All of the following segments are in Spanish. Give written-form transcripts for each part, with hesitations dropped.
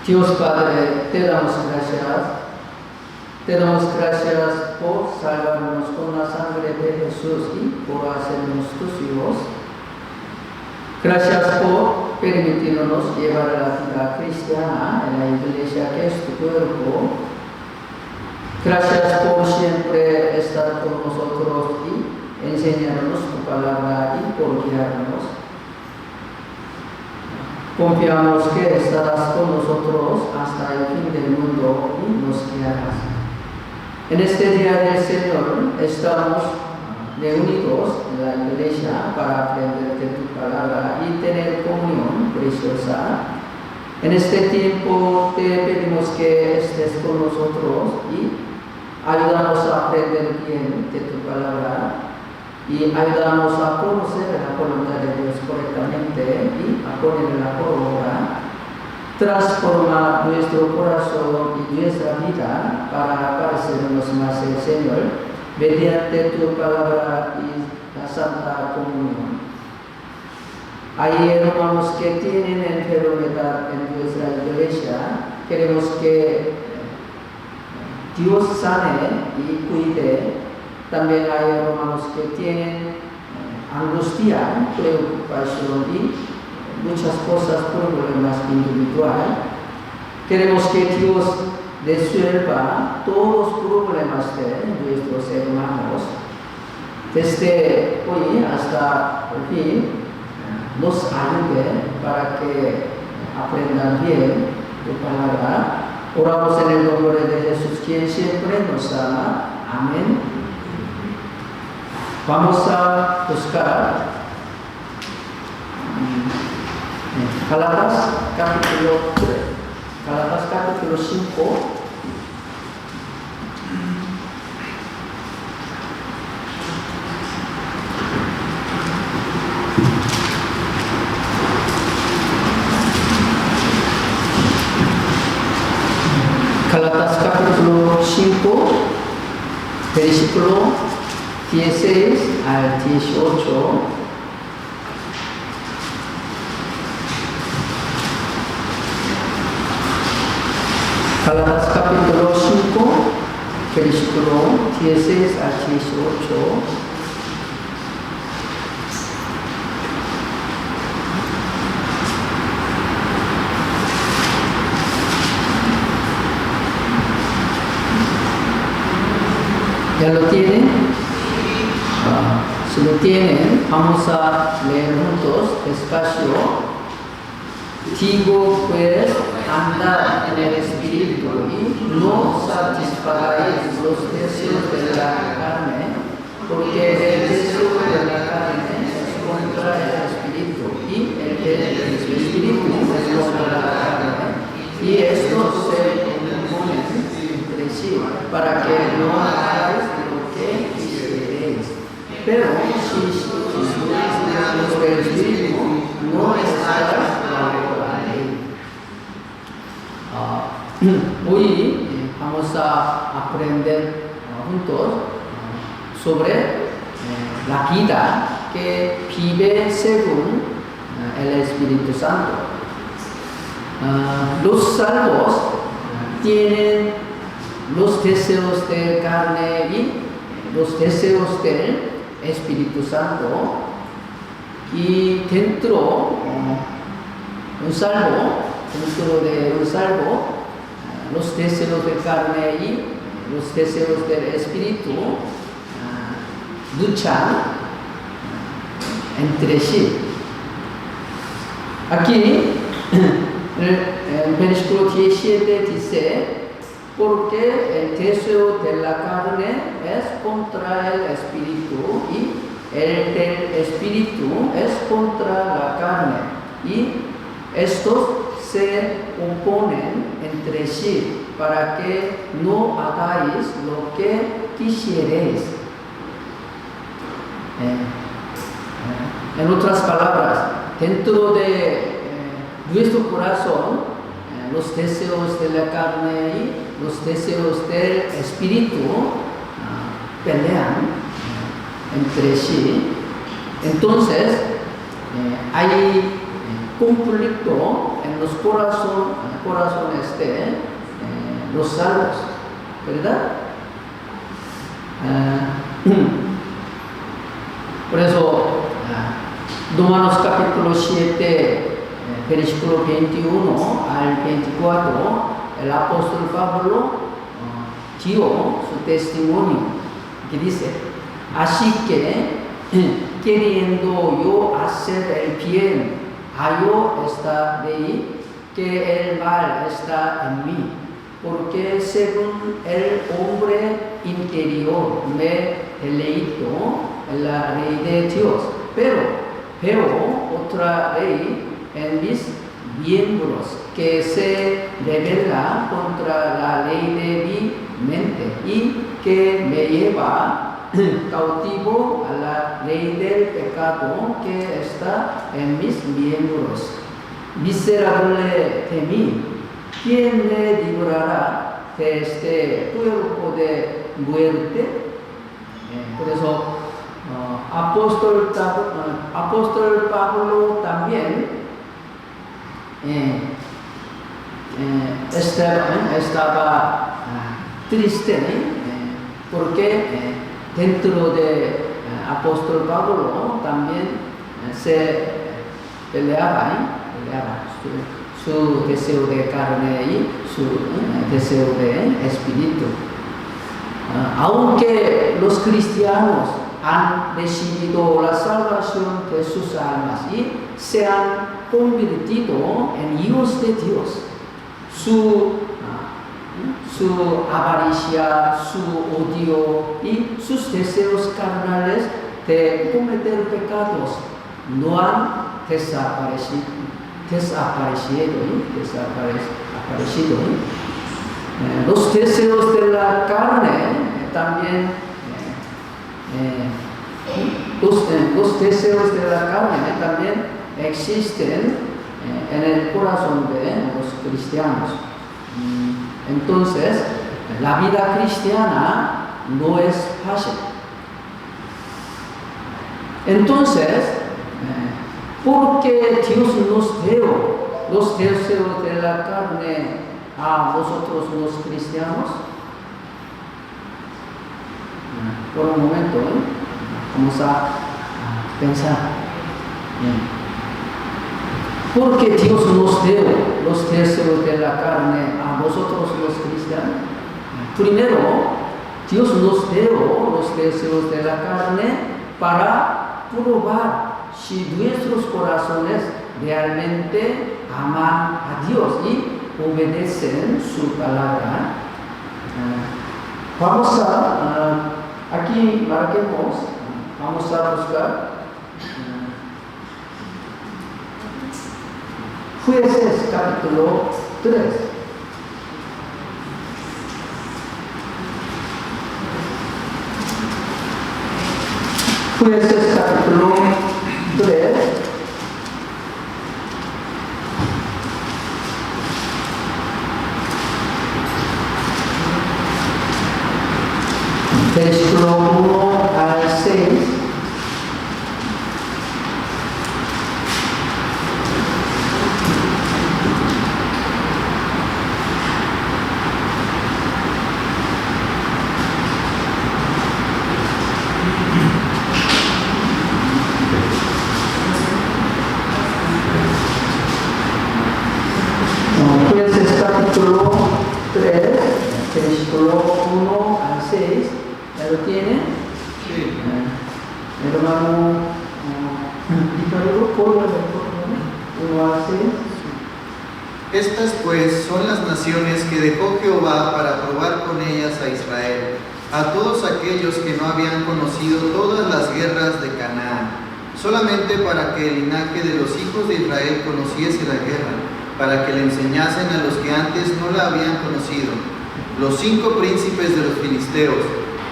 Dios Padre, te damos gracias. Te damos gracias por salvarnos con la sangre de Jesús y por hacernos tus hijos. Gracias por permitirnos llevar la vida cristiana en la iglesia que es tu cuerpo. Gracias por siempre estar con nosotros y enseñarnos tu palabra y por guiarnos. Confiamos que estarás con nosotros hasta el fin del mundo y nos guiarás. En este día del Señor estamos reunidos en la iglesia para aprender de tu palabra y tener comunión preciosa. En este tiempo te pedimos que estés con nosotros y ayúdanos a aprender bien de tu palabra y ayúdanos a conocer la voluntad de Dios correctamente y a ponerla por obra. Transforma nuestro corazón y nuestra vida para parecernos más al Señor mediante tu palabra y la Santa Comunión. Hay hermanos que tienen enfermedad en nuestra iglesia. Queremos que Dios sane y cuide. También hay hermanos que tienen angustia, preocupación y muchas cosas, problemas individuales. Queremos que Dios resuelva todos los problemas de nuestros hermanos. Desde hoy hasta el fin, nos ayude para que aprendan bien tu palabra. Oramos en el nombre de Jesús, quien siempre nos ama. Amén. Vamos a buscar Gálatas capítulo 5. Gálatas capítulo 5, versículo 16 al 18. Gálatas capítulo 5, versículo 16 al 18. ¿Ya lo tienen? Si lo tienen, vamos a leer juntos despacio. Digo pues, andad en el Espíritu y no satisfagáis los deseos de la carne, porque el deseo de la carne es contra el Espíritu y el del Espíritu es contra la carne, y estos se oponen entre sí, para que no hagáis lo que quisierais. Pero si por el Espíritu no estáis bajo la ley. Hoy vamos a aprender juntos sobre la vida que vive según el Espíritu Santo. Los salvos tienen los deseos de carne y los deseos del Espíritu Santo, y dentro de un salvo, los deseos de carne y los deseos del Espíritu luchan entre sí. Aquí, en el versículo 17 dice: porque el deseo de la carne es contra el Espíritu y el del Espíritu es contra la carne, y estos se oponen entre sí para que no hagáis lo que quisierais. En otras palabras, dentro de nuestro corazón, los deseos de la carne y los deseos del Espíritu pelean entre sí. Entonces hay conflicto en en los corazones de los salvos, ¿verdad? Por eso, Romanos capítulo 7, versículo 21 al 24, el apóstol Pablo dio su testimonio, que dice: así que, queriendo yo hacer el bien, hallo esta ley, que el mal está en mí, porque según el hombre interior me deleito en la ley de Dios, pero otra ley en mis miembros que se rebela contra la ley de mi mente y que me lleva cautivo a la ley del pecado que está en mis miembros. Miserable de mí, ¿quién me librará de este cuerpo de muerte? Por eso apóstol Pablo también estaba triste, porque dentro de apóstol Pablo también se peleaba su deseo de carne y su deseo de espíritu. Aunque los cristianos han recibido la salvación de sus almas y se han convertido en hijos de Dios, su avaricia, su odio y sus deseos carnales de cometer pecados no han desaparecido. Los deseos de la carne también, los deseos de la carne también existen en el corazón de los cristianos. Entonces, la vida cristiana no es fácil. Entonces, ¿por qué Dios nos dio los deseos de la carne a nosotros los cristianos? Por un momento, vamos a pensar. ¿Por qué Dios nos dio los deseos de la carne a nosotros los cristianos? Primero, Dios nos dio los deseos de la carne para probar si nuestros corazones realmente aman a Dios y obedecen su palabra. Vamos a, aquí marquemos, vamos a buscar Jueces capítulo 3. Jueces capítulo 3. Versículo 1 al 6. Jueces capítulo 3, versículo 1 al 6. ¿Ya lo tiene? Sí. Hermano Ricardo, por favor, 1 al 6. Estas pues son las naciones que dejó Jehová para probar con ellas a Israel, a todos aquellos que no habían conocido todas las guerras de Canaán, solamente para que el linaje de los hijos de Israel conociese la guerra, para que le enseñasen a los que antes no la habían conocido, los 5 príncipes de los filisteos,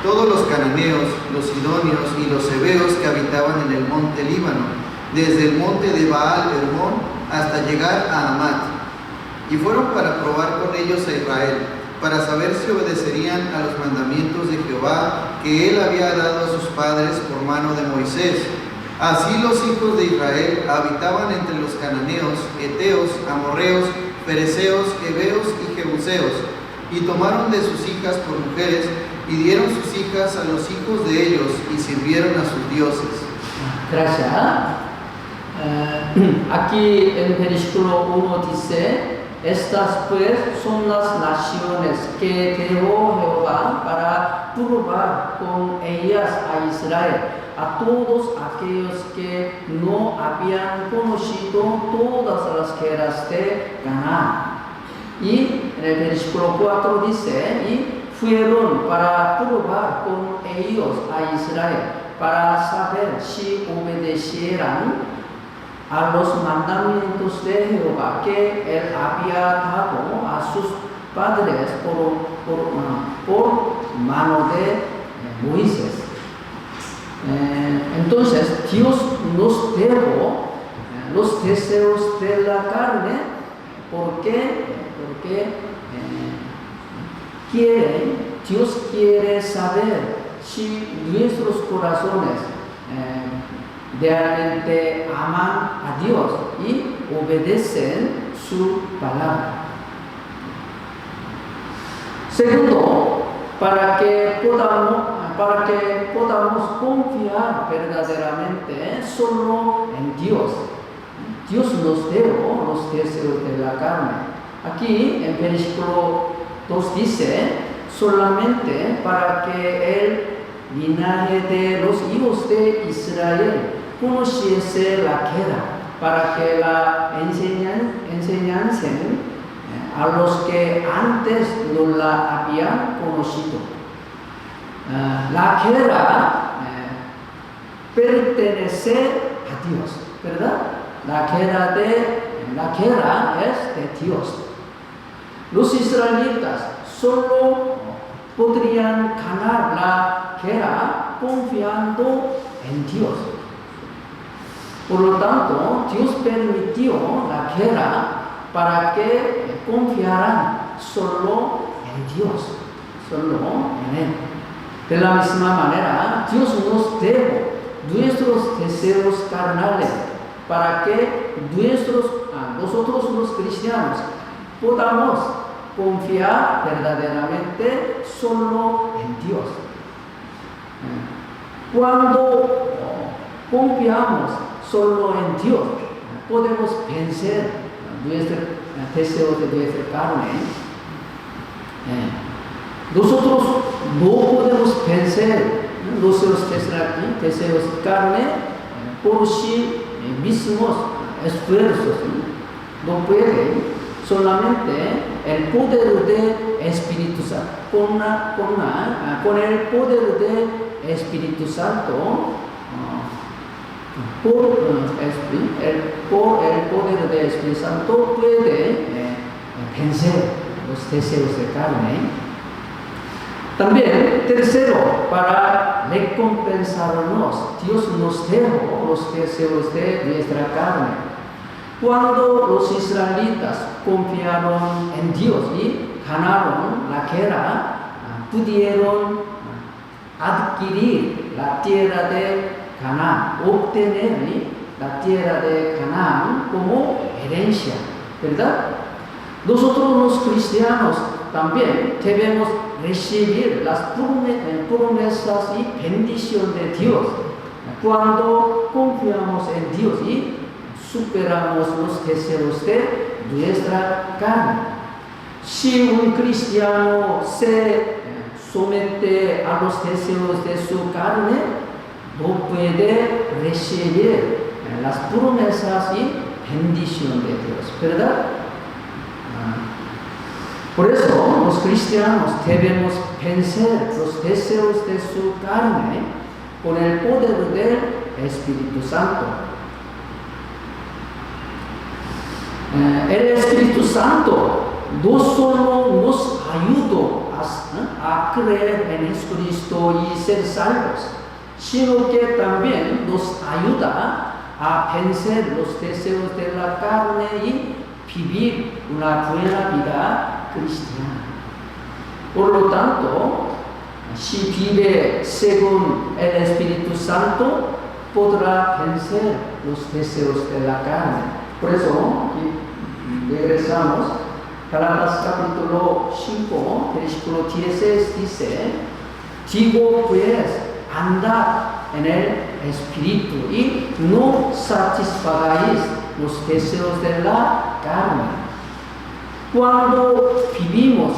todos los cananeos, los sidonios y los heveos que habitaban en el monte Líbano, desde el monte de Baal Hermón hasta llegar a Amat. Y fueron para probar con ellos a Israel, para saber si obedecerían a los mandamientos de Jehová que él había dado a sus padres por mano de Moisés. Así los hijos de Israel habitaban entre los cananeos, heteos, amorreos, fereceos, heveos y jebuseos, y tomaron de sus hijas por mujeres, y dieron sus hijas a los hijos de ellos, y sirvieron a sus dioses. Gracias. Aquí en el versículo 1 dice, estas pues son las naciones que dejó Jehová para probar con ellas a Israel, a todos aquellos que no habían conocido todas las guerras de Canaán. Y en el versículo 4 dice, y fueron para probar con ellos a Israel, para saber si obedecieran a los mandamientos de Jehová que él había dado a sus padres por mano de Moisés. Entonces Dios nos dejó los deseos de la carne porque Dios quiere saber si nuestros corazones realmente aman a Dios y obedecen su palabra. Segundo, para que podamos confiar verdaderamente solo en Dios. Dios nos dio los deseos de la carne. Aquí en versículo 2 dice, solamente para que el linaje de los hijos de Israel conociese la guerra, para que la enseñasen a los que antes no la habían conocido. La guerra pertenece a Dios, ¿verdad? La guerra es de Dios. Los israelitas solo podrían ganar la guerra confiando en Dios. Por lo tanto, Dios permitió la guerra para que confiaran solo en Dios, solo en Él. De la misma manera, Dios nos dejó nuestros deseos carnales para que nosotros los cristianos podamos confiar verdaderamente solo en Dios. Cuando confiamos solo en Dios, podemos vencer nuestros deseos de nuestra carne. Nosotros no podemos vencer nuestros deseos de carne por sí mismos esfuerzos. No puede. Solamente el poder del Espíritu Santo, con el poder del Espíritu Santo, por el poder del Espíritu Santo puede vencer los deseos de carne. También, tercero, para recompensarnos, Dios nos dejó los deseos de nuestra carne. Cuando los israelitas confiaron en Dios y ganaron la guerra, pudieron adquirir la tierra de Canaán, obtener la tierra de Canaán como herencia, ¿verdad? Nosotros los cristianos también debemos recibir las promesas y bendición de Dios cuando confiamos en Dios y superamos los deseos de nuestra carne. Si un cristiano se somete a los deseos de su carne, no puede recibir las promesas y bendición de Dios, ¿verdad? Por eso los cristianos debemos vencer los deseos de su carne con el poder del Espíritu Santo. El Espíritu Santo no solo nos ayuda a creer en Jesucristo y ser salvos, sino que también nos ayuda a vencer los deseos de la carne y vivir una buena vida cristiana. Por lo tanto, si vive según el Espíritu Santo, podrá vencer los deseos de la carne. Por eso, aquí regresamos, Gálatas capítulo 5, versículo 16 dice, digo pues, andad en el Espíritu y no satisfagáis los deseos de la carne. Cuando vivimos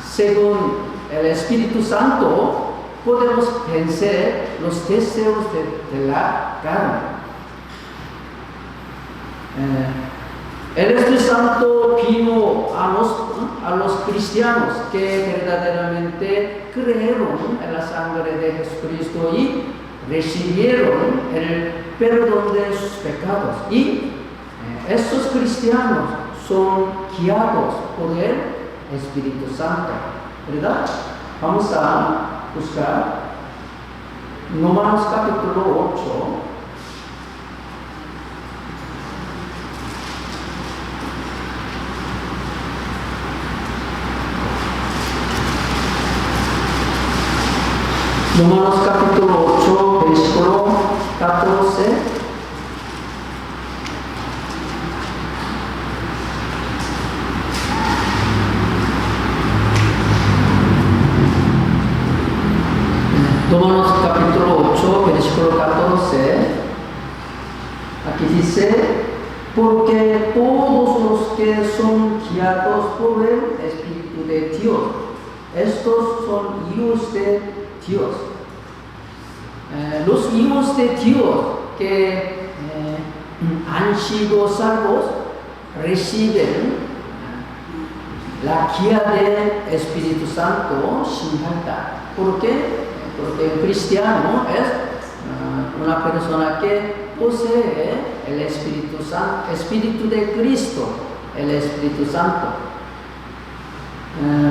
según el Espíritu Santo, podemos vencer los deseos de la carne. El Espíritu Santo vino a los cristianos que verdaderamente creyeron en la sangre de Jesucristo y recibieron el perdón de sus pecados. Y estos cristianos son guiados por el Espíritu Santo, ¿verdad? Vamos a buscar Romanos capítulo 8. Romanos capítulo 8, versículo 14. Romanos capítulo 8, versículo 14, aquí dice, porque todos los que son guiados por el Espíritu de Dios, estos son hijos de Dios. Los hijos de Dios que han sido salvos reciben la guía del Espíritu Santo sin falta. ¿Por qué? Porque un cristiano es una persona que posee el Espíritu Santo, Espíritu de Cristo, el Espíritu Santo.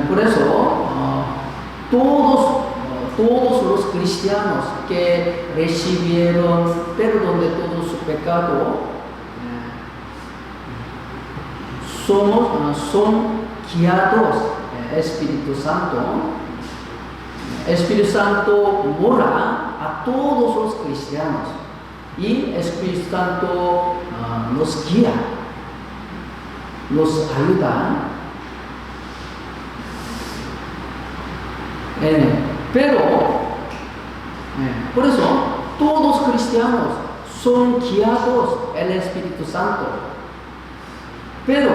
Por eso, todos los cristianos que recibieron perdón de todo su pecado son guiados el Espíritu Santo. Espíritu Santo mora a todos los cristianos y Espíritu Santo nos guía, nos ayuda. Pero, por eso, todos los cristianos son guiados el Espíritu Santo. Pero,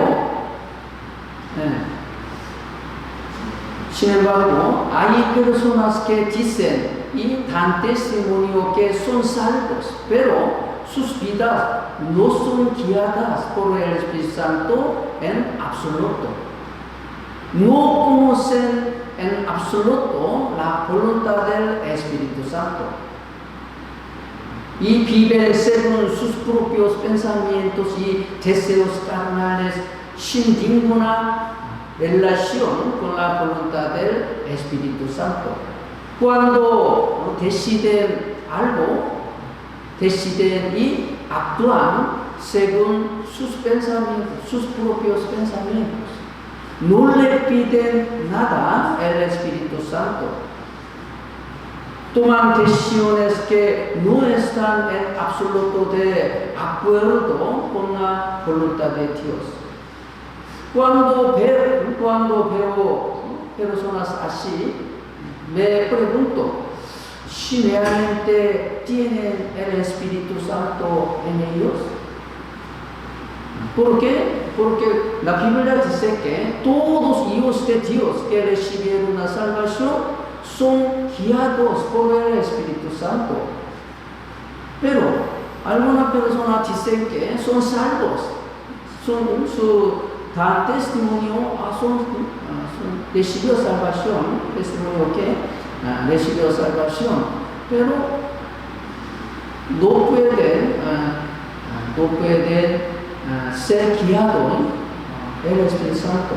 sin embargo, hay personas que dicen y dan testimonio que son salvos, pero sus vidas no son guiadas por el Espíritu Santo en absoluto. No conocen en absoluto la voluntad del Espíritu Santo. Y viven según sus propios pensamientos y deseos carnales sin ninguna relación con la voluntad del Espíritu Santo. Cuando deciden algo, deciden y actúan según sus pensamientos, sus propios pensamientos. No le piden nada al Espíritu Santo. Toman decisiones que no están en absoluto de acuerdo con la voluntad de Dios. Cuando veo personas así, me pregunto si realmente tienen el Espíritu Santo en ellos. ¿Por qué? Porque la Biblia dice que todos los hijos de Dios que recibieron la salvación son guiados por el Espíritu Santo. Pero algunas personas dicen que son salvos, dan testimonio, recibió salvación, testimonio que recibió salvación, pero no pueden ser guiados el Espíritu Santo.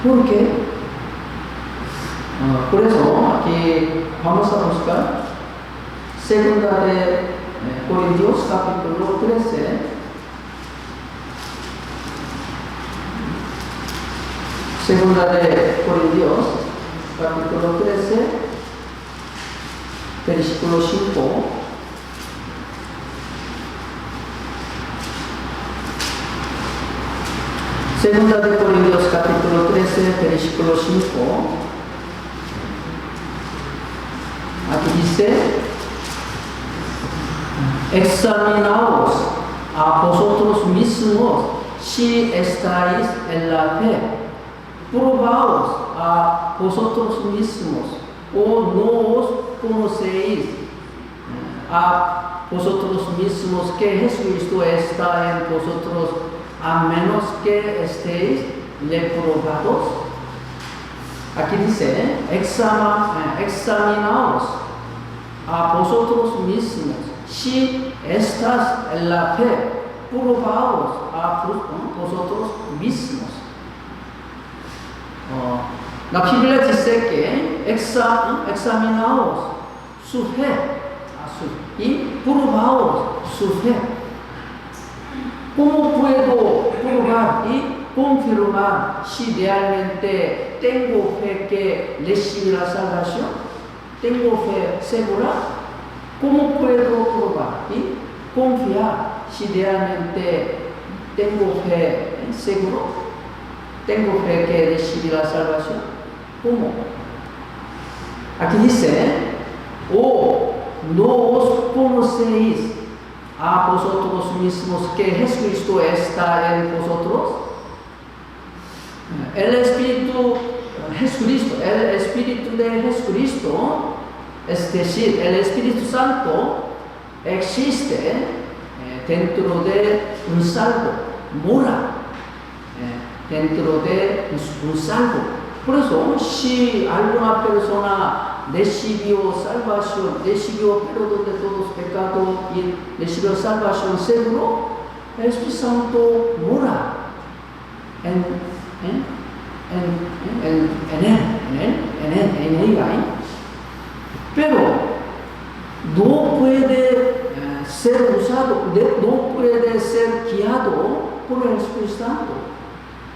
¿Por qué? Por eso aquí vamos a buscar Segunda de Corintios capítulo 13. Segunda de Corintios capítulo 13. versículo 5. Segunda de Corintios capítulo 13, versículo 5. Aquí dice: examinaos a vosotros mismos si estáis en la fe. Probaos a vosotros mismos, o no os conocéis a vosotros mismos que Jesucristo está en vosotros, a menos que estéis reprobados. Aquí dice: examinaos a vosotros mismos si estás en la fe. Probaos a vosotros mismos. La Biblia dice que examinaos su fe y probaos su fe. ¿Cómo puedo probar y confirmar si realmente tengo fe que recibir la salvación? ¿Tengo fe segura? ¿Cómo puedo probar y confiar si realmente tengo fe seguro? ¿Tengo fe que recibir la salvación? ¿Cómo? Aquí dice: no os conocéis a vosotros mismos que Jesucristo está en vosotros. El Espíritu de Jesucristo, es decir, el Espíritu Santo, existe dentro de un salvo, mora dentro de un salvo. Por eso, si alguna persona recibió salvación, recibió perdón de todos los pecados y recibió salvación seguro, el Espíritu Santo mora en ella. Pero no puede ser usado, no puede ser guiado por el Espíritu Santo.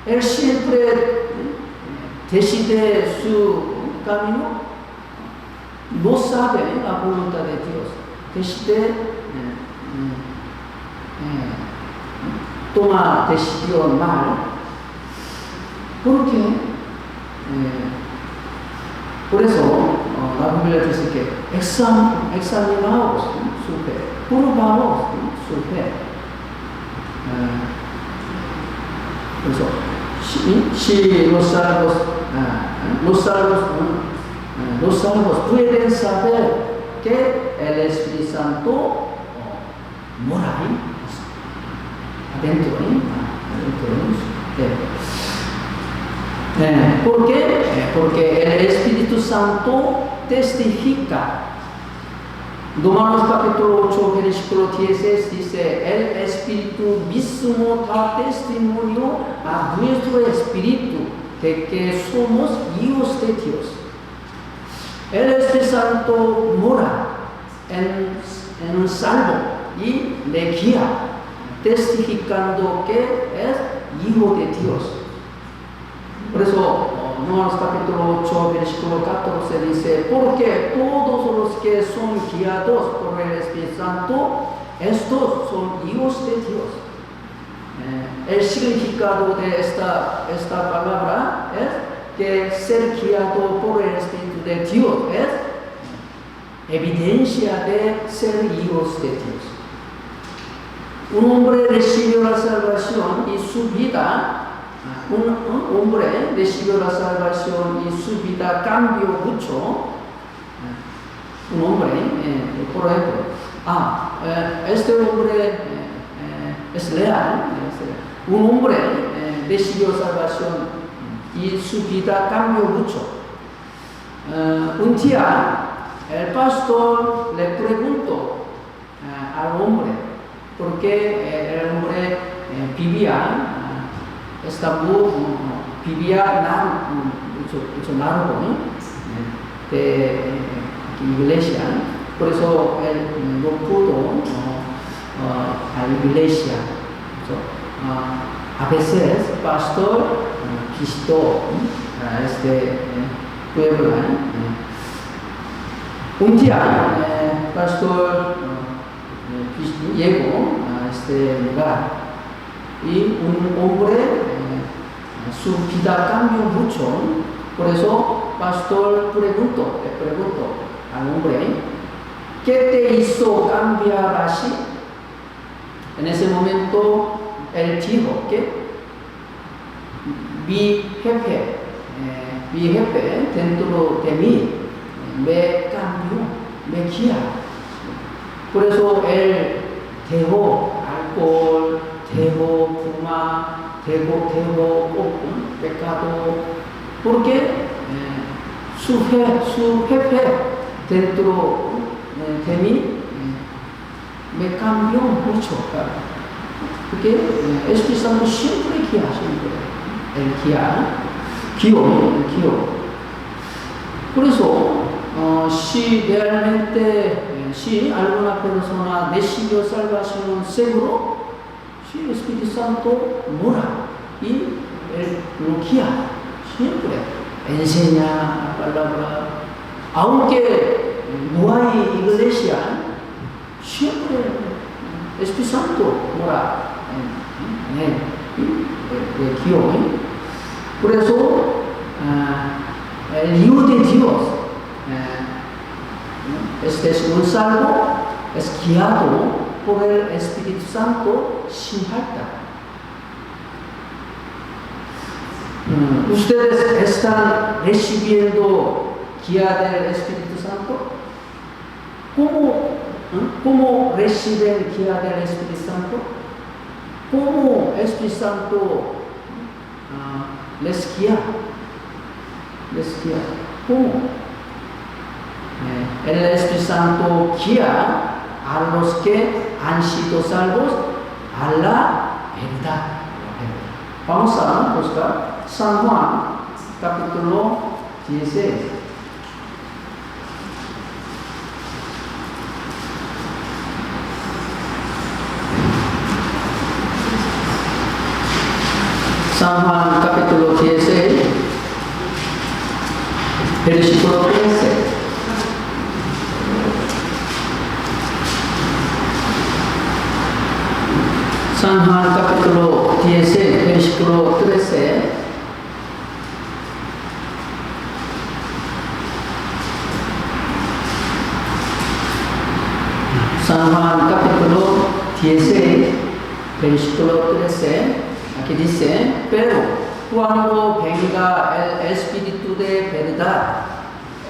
Él siempre decide su camino, no sabe la voluntad de Dios, decide toma decisión mal. ¿Por qué? Por eso la Biblia dice que examinaos su fe, probaos su fe. Por eso, si los salvos pueden saber que el Espíritu Santo mora ahí, adentro ¿por qué? Porque el Espíritu Santo testifica. Romanos capítulo 8, versículo 10 dice: el Espíritu mismo da testimonio a nuestro espíritu de que somos hijos de Dios. El Espíritu Santo mora en un salvo y le guía, testificando que es hijo de Dios. Por eso, Romanos capítulo 8, versículo 14 dice: porque todos los que son guiados por el Espíritu Santo, estos son hijos de Dios. El significado de esta palabra es que ser guiado por el Espíritu de Dios es evidencia de ser hijos de Dios. Un hombre recibió la salvación y su vida un hombre recibió la salvación y su vida cambió mucho. Un hombre, por ejemplo, este hombre es leal. Un hombre recibió salvación y su vida cambió mucho. Un día, el pastor le preguntó al hombre, porque el hombre vivía largo de iglesia, por eso él no pudo a la iglesia. A veces pastor visitó a este pueblo Un día, el pastor llegó a este lugar y un hombre, su vida cambió mucho. Por eso, pastor preguntó al hombre, ¿qué te hizo cambiar así? En ese momento, él dijo que mi jefe dentro de mí me cambió, me guía. Por eso él dejó alcohol, dejó fumar, dejó pecado, porque su jefe dentro de mí me cambió mucho. Porque el Espíritu Santo siempre guía, el guió. Por eso, si realmente, si alguna persona recibió salvación seguro, si el Espíritu Santo mora y él lo guía, siempre enseña la palabra. Aunque no hay iglesia, siempre el Espíritu Santo mora en él y guió. Por eso, el Hijo de Dios es un salvo, es guiado por el Espíritu Santo sin falta. ¿Ustedes están recibiendo guía del Espíritu Santo? ¿Cómo reciben guía del Espíritu Santo? ¿Cómo el Espíritu Santo les guía? ¿Cómo? El Espíritu Santo guía a los que han sido salvos a la verdad. Vamos a buscar San Juan, capítulo 16. San Juan, capítulo 16, versículo 13. San Juan capítulo 16, versículo 13. San Juan capítulo 16, versículo 13. Aquí dice, pero cuando venga el Espíritu de verdad,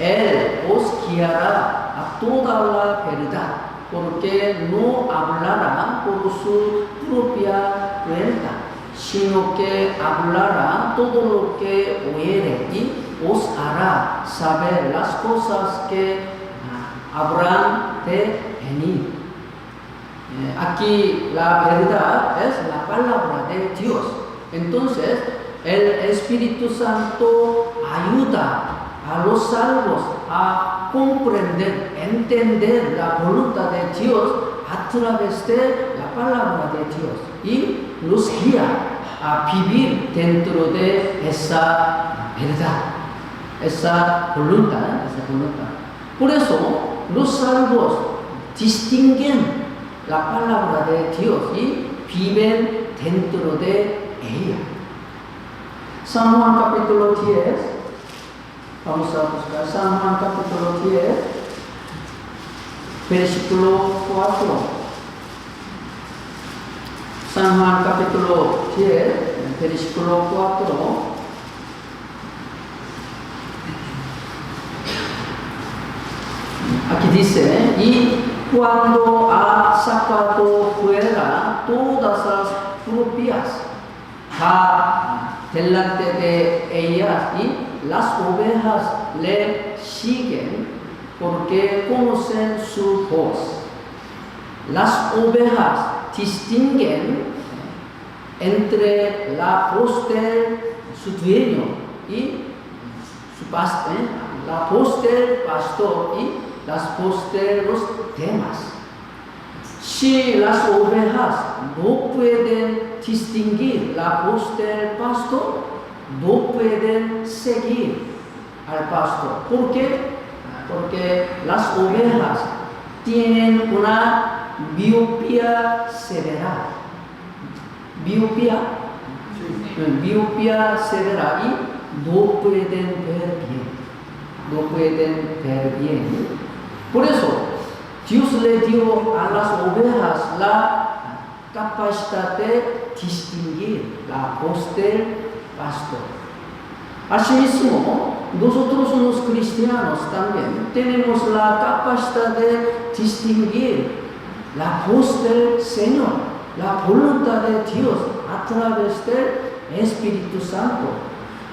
Él os guiará a toda la verdad, porque no hablará por su propia cuenta, sino que hablará todo lo que oyere y os hará saber las cosas que habrán de venir. Aquí la verdad es la palabra de Dios. Entonces, el Espíritu Santo ayuda a los salvos a comprender, entender la voluntad de Dios a través de la palabra de Dios y los guía a vivir dentro de esa verdad, esa voluntad. Por eso, los salvos distinguen la palabra de Dios y viven dentro de ella. San Juan capítulo 10, vamos a buscar San Juan capítulo 10, versículo 4. San Juan capítulo 10, versículo 4. Aquí dice, y cuando ha sacado fuera todas las propias, va delante de ellas y las ovejas le siguen porque conocen su voz. Las ovejas distinguen entre la voz de su dueño y su pastor, la voz del pastor y las voces de los demás. Si las ovejas no pueden distinguir la voz del pastor, no pueden seguir al pastor, porque porque las ovejas tienen una miopía severa. Miopía severa y no pueden ver bien. No pueden ver bien. Por eso, Dios le dio a las ovejas la capacidad de distinguir la voz del pastor. Asimismo, nosotros los cristianos también tenemos la capacidad de distinguir la voz del Señor, la voluntad de Dios a través del Espíritu Santo.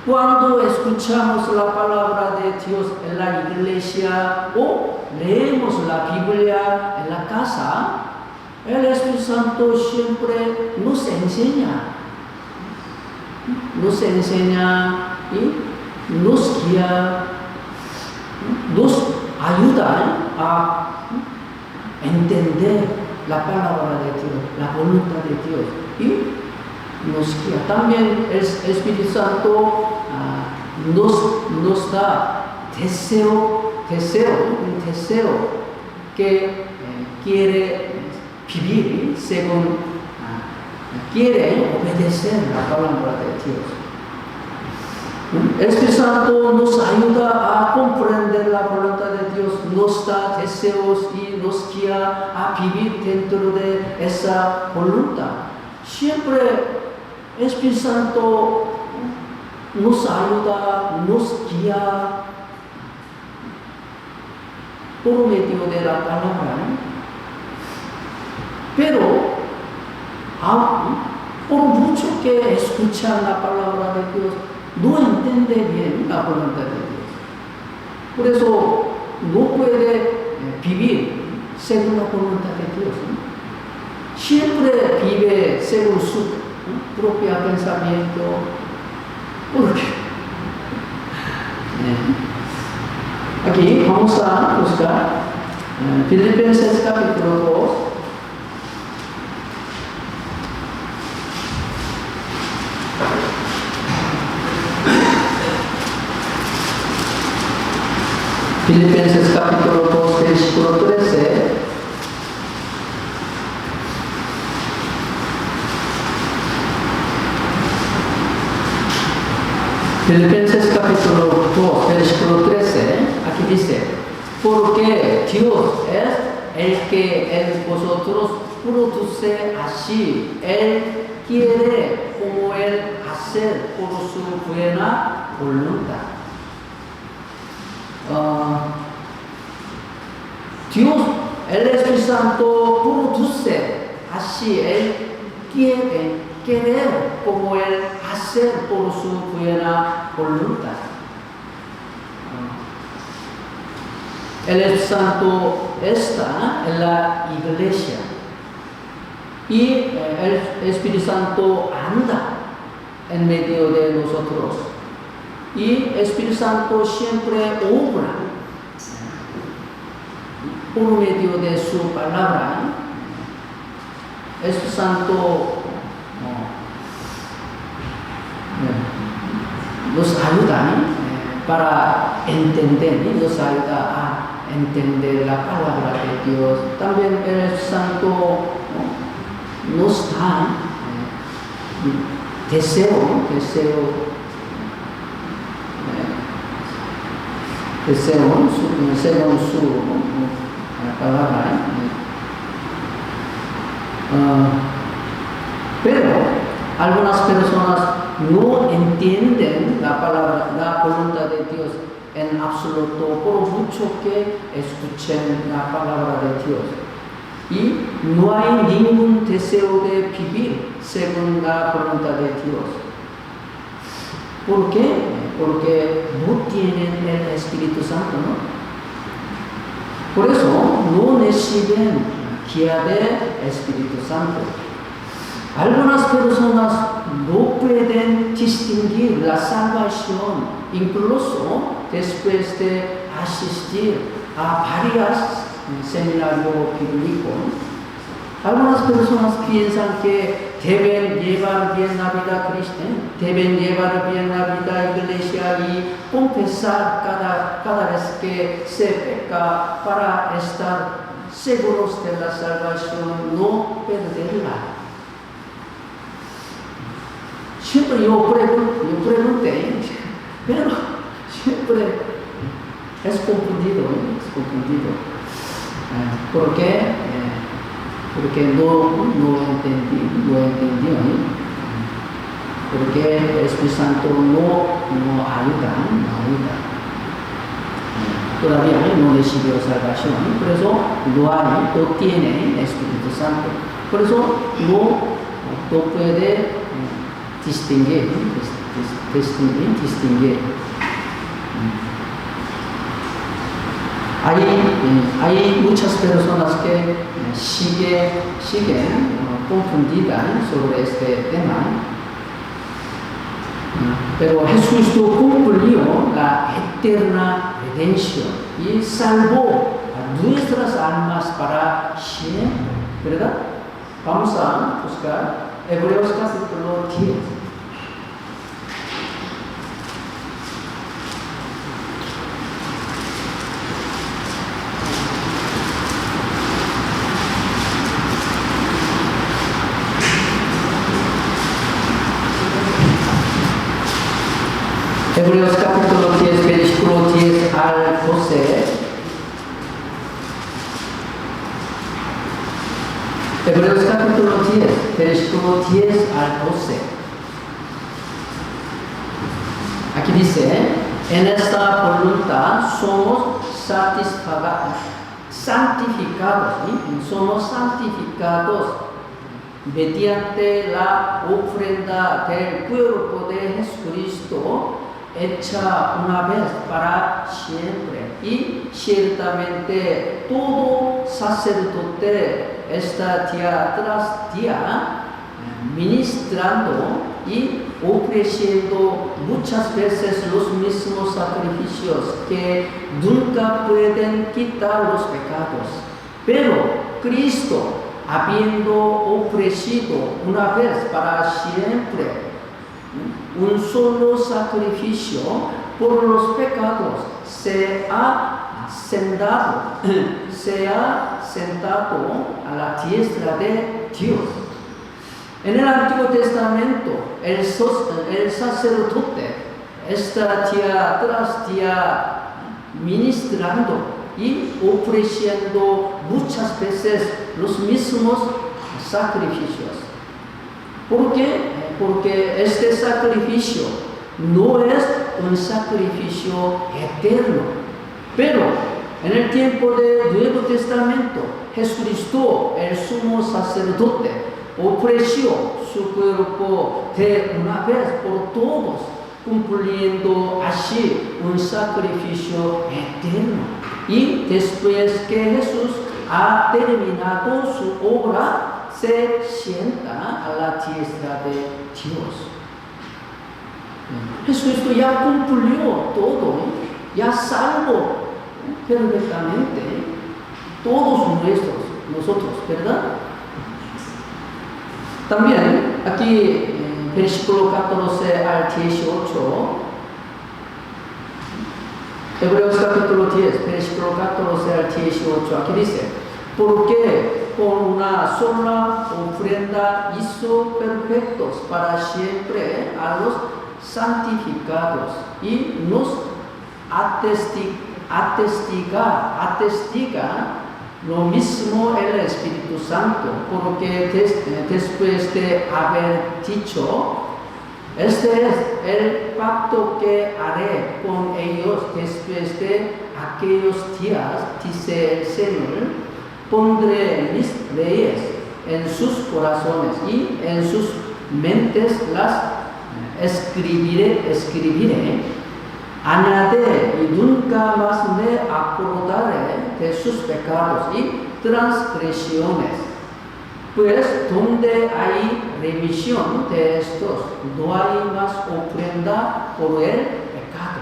Cuando escuchamos la palabra de Dios en la iglesia o leemos la Biblia en la casa, el Espíritu Santo siempre nos enseña y nos guía, nos ayuda a entender la palabra de Dios, la voluntad de Dios y nos guía. También el Espíritu Santo nos da un deseo que quiere vivir según quiere obedecer la palabra de Dios. El Espíritu Santo nos ayuda a comprender la voluntad de Dios, nos da deseos y nos guía a vivir dentro de esa voluntad. Siempre el Espíritu Santo nos ayuda, nos guía por medio de la palabra. Pero por mucho que escuchan la palabra de Dios, no entiende bien la voluntad de Dios. Por eso no puede vivir según la voluntad de Dios. Siempre vive según su propio pensamiento. ¿Por qué? Aquí vamos a buscar Filipenses capítulo 2. Filipenses capítulo 2, versículo 13. Filipenses capítulo 2, versículo 13, aquí dice, porque Dios es el que en vosotros produce así, Él quiere como Él hacer por su buena voluntad. Dios, el Espíritu Santo produce así, Él quiere querer como Él hacer por su buena voluntad. El Espíritu Santo está en la iglesia y el Espíritu Santo anda en medio de nosotros. Y el Espíritu Santo siempre obra por medio de su palabra. El Espíritu Santo nos ayuda para entender, nos ayuda a entender la palabra de Dios. También el Espíritu Santo nos da deseo según su palabra. Pero algunas personas no entienden la palabra, la voluntad de Dios en absoluto, por mucho que escuchen la palabra de Dios. Y no hay ningún deseo de vivir según la voluntad de Dios. ¿Por qué? Porque no tienen el Espíritu Santo, ¿no? Por eso no reciben guía del Espíritu Santo. Algunas personas no pueden distinguir la salvación, incluso después de asistir a varios seminarios bíblicos. Algunas personas piensan que deben llevar bien la vida cristiana, deben llevar bien la vida iglesia y confesar cada vez que se peca para estar seguros de la salvación, no perderla. Siempre yo pregunté, pero siempre es confundido. ¿Por qué? Porque no entendí. Porque el Espíritu Santo no ayuda. Todavía no recibió salvación, por eso no tiene Espíritu Santo. Por eso no puede distinguir. Hay muchas personas que siguen confundidas sobre este tema, pero Jesucristo cumplió la eterna redención y salvó a nuestras almas para siempre, ¿verdad? Vamos a buscar Hebreos capítulo 10. Hebreos capítulo 10, versículo 10 al 12. Hebreos capítulo 10, versículo 10 al 12. Aquí dice, en esta voluntad somos santificados mediante la ofrenda del cuerpo de Jesucristo, hecha una vez para siempre. Y ciertamente todo sacerdote está día tras día ministrando y ofreciendo muchas veces los mismos sacrificios que nunca pueden quitar los pecados. Pero Cristo, habiendo ofrecido una vez para siempre un solo sacrificio por los pecados, se ha sentado a la diestra de Dios. En el Antiguo Testamento, el sacerdote está día tras día ministrando y ofreciendo muchas veces los mismos sacrificios. ¿Por qué? Porque este sacrificio no es un sacrificio eterno. Pero en el tiempo del Nuevo Testamento, Jesucristo, el sumo sacerdote, ofreció su cuerpo de una vez por todos, cumpliendo así un sacrificio eterno. Y después que Jesús ha terminado su obra, se sienta a la diestra de Dios. Jesucristo ya cumplió todo, ya salvó perfectamente todos nosotros, ¿verdad? También aquí versículo 14 al 18, Hebreos capítulo 10, versículo 14 al 18, aquí dice, porque con una sola ofrenda hizo perfectos para siempre a los santificados y nos atestiga lo mismo el Espíritu Santo, porque después de haber dicho, este es el pacto que haré con ellos después de aquellos días, dice el Señor, pondré mis leyes en sus corazones y en sus mentes las escribiré. Añadiré y nunca más me acordaré de sus pecados y transgresiones. Pues donde hay remisión de estos, no hay más ofrenda por el pecado.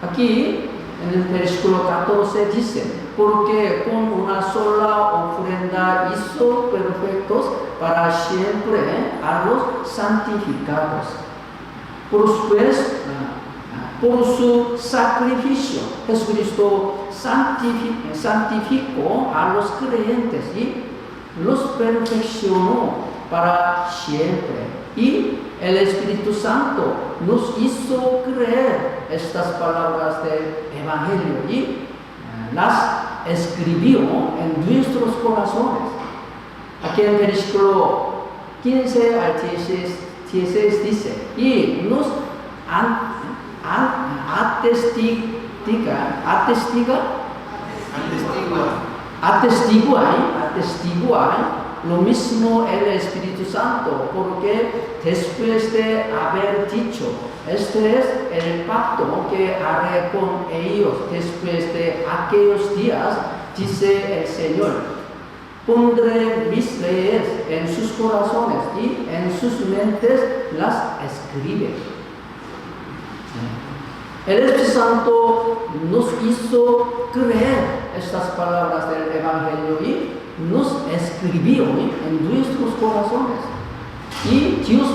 Aquí en el versículo 14 dice, porque con una sola ofrenda hizo perfectos para siempre a los santificados. Por su sacrificio, Jesucristo santificó a los creyentes y los perfeccionó para siempre. Y el Espíritu Santo nos hizo creer estas palabras del Evangelio y las escribió en nuestros corazones. Aquí en el versículo 15 al 16 dice, y nos atestiguar lo mismo el Espíritu Santo, porque después de haber dicho, este es el pacto que haré con ellos después de aquellos días, dice el Señor, pondré mis leyes en sus corazones y en sus mentes las escribe. El Espíritu Santo nos hizo creer estas palabras del Evangelio y nos escribió en nuestros corazones. Y Dios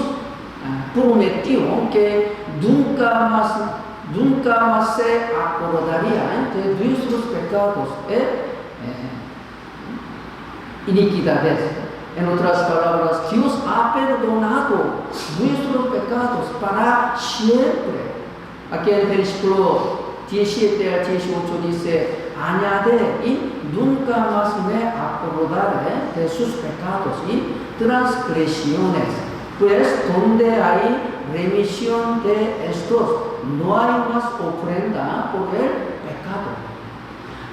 prometió que nunca más se acordaría de nuestros pecados e iniquidades. En otras palabras, Dios ha perdonado nuestros pecados para siempre. Aquí en el versículo 17 al 18 dice, añade y nunca más me acordaré de sus pecados y transgresiones, pues donde hay remisión de estos, no hay más ofrenda por el pecado.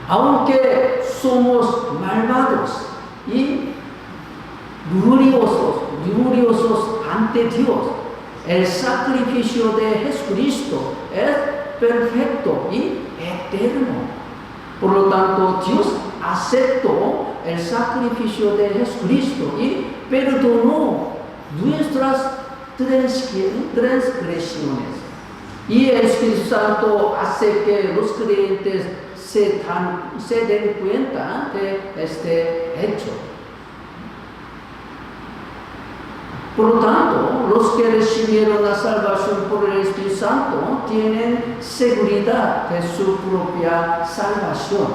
Aunque somos malvados y gloriosos ante Dios, el sacrificio de Jesucristo es perfecto y eterno. Por lo tanto, Dios aceptó el sacrificio de Jesucristo y perdonó nuestras transgresiones. Y el Espíritu Santo hace que los creyentes se den cuenta de este hecho. Por lo tanto, los que recibieron la salvación por el Espíritu Santo tienen seguridad de su propia salvación.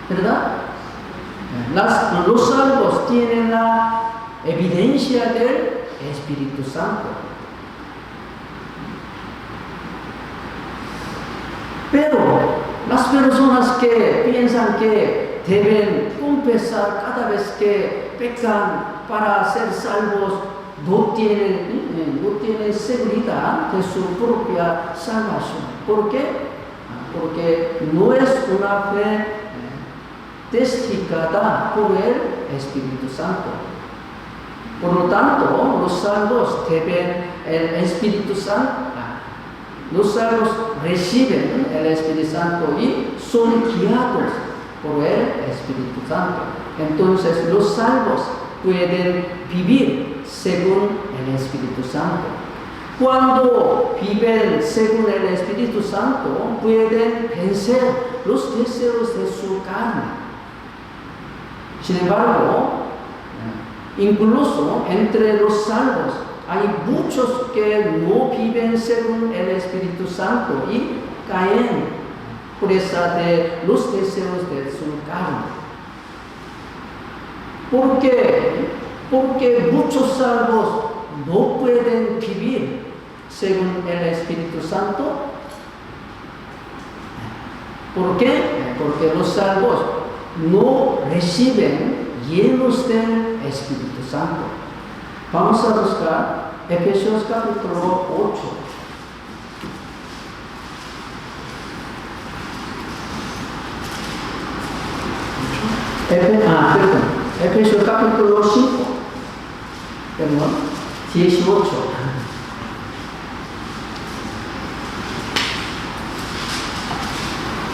¿Verdad? Los salvos tienen la evidencia del Espíritu Santo. Pero las personas que piensan que deben confesar cada vez que pecan para ser salvos no tienen seguridad de su propia salvación. ¿Por qué? Porque no es una fe testificada por el Espíritu Santo. Por lo tanto, los salvos deben el Espíritu Santo. Los salvos reciben el Espíritu Santo y son guiados por el Espíritu Santo. Entonces, los salvos pueden vivir según el Espíritu Santo. Cuando viven según el Espíritu Santo, pueden vencer los deseos de su carne. Sin embargo, incluso entre los salvos hay muchos que no viven según el Espíritu Santo y caen presa de los deseos de su carne. ¿Por qué? Porque muchos salvos no pueden vivir según el Espíritu Santo. ¿Por qué? Porque los salvos no reciben llenos del Espíritu Santo. Vamos a buscar Efesios capítulo 8. Efesios capítulo 5. 18.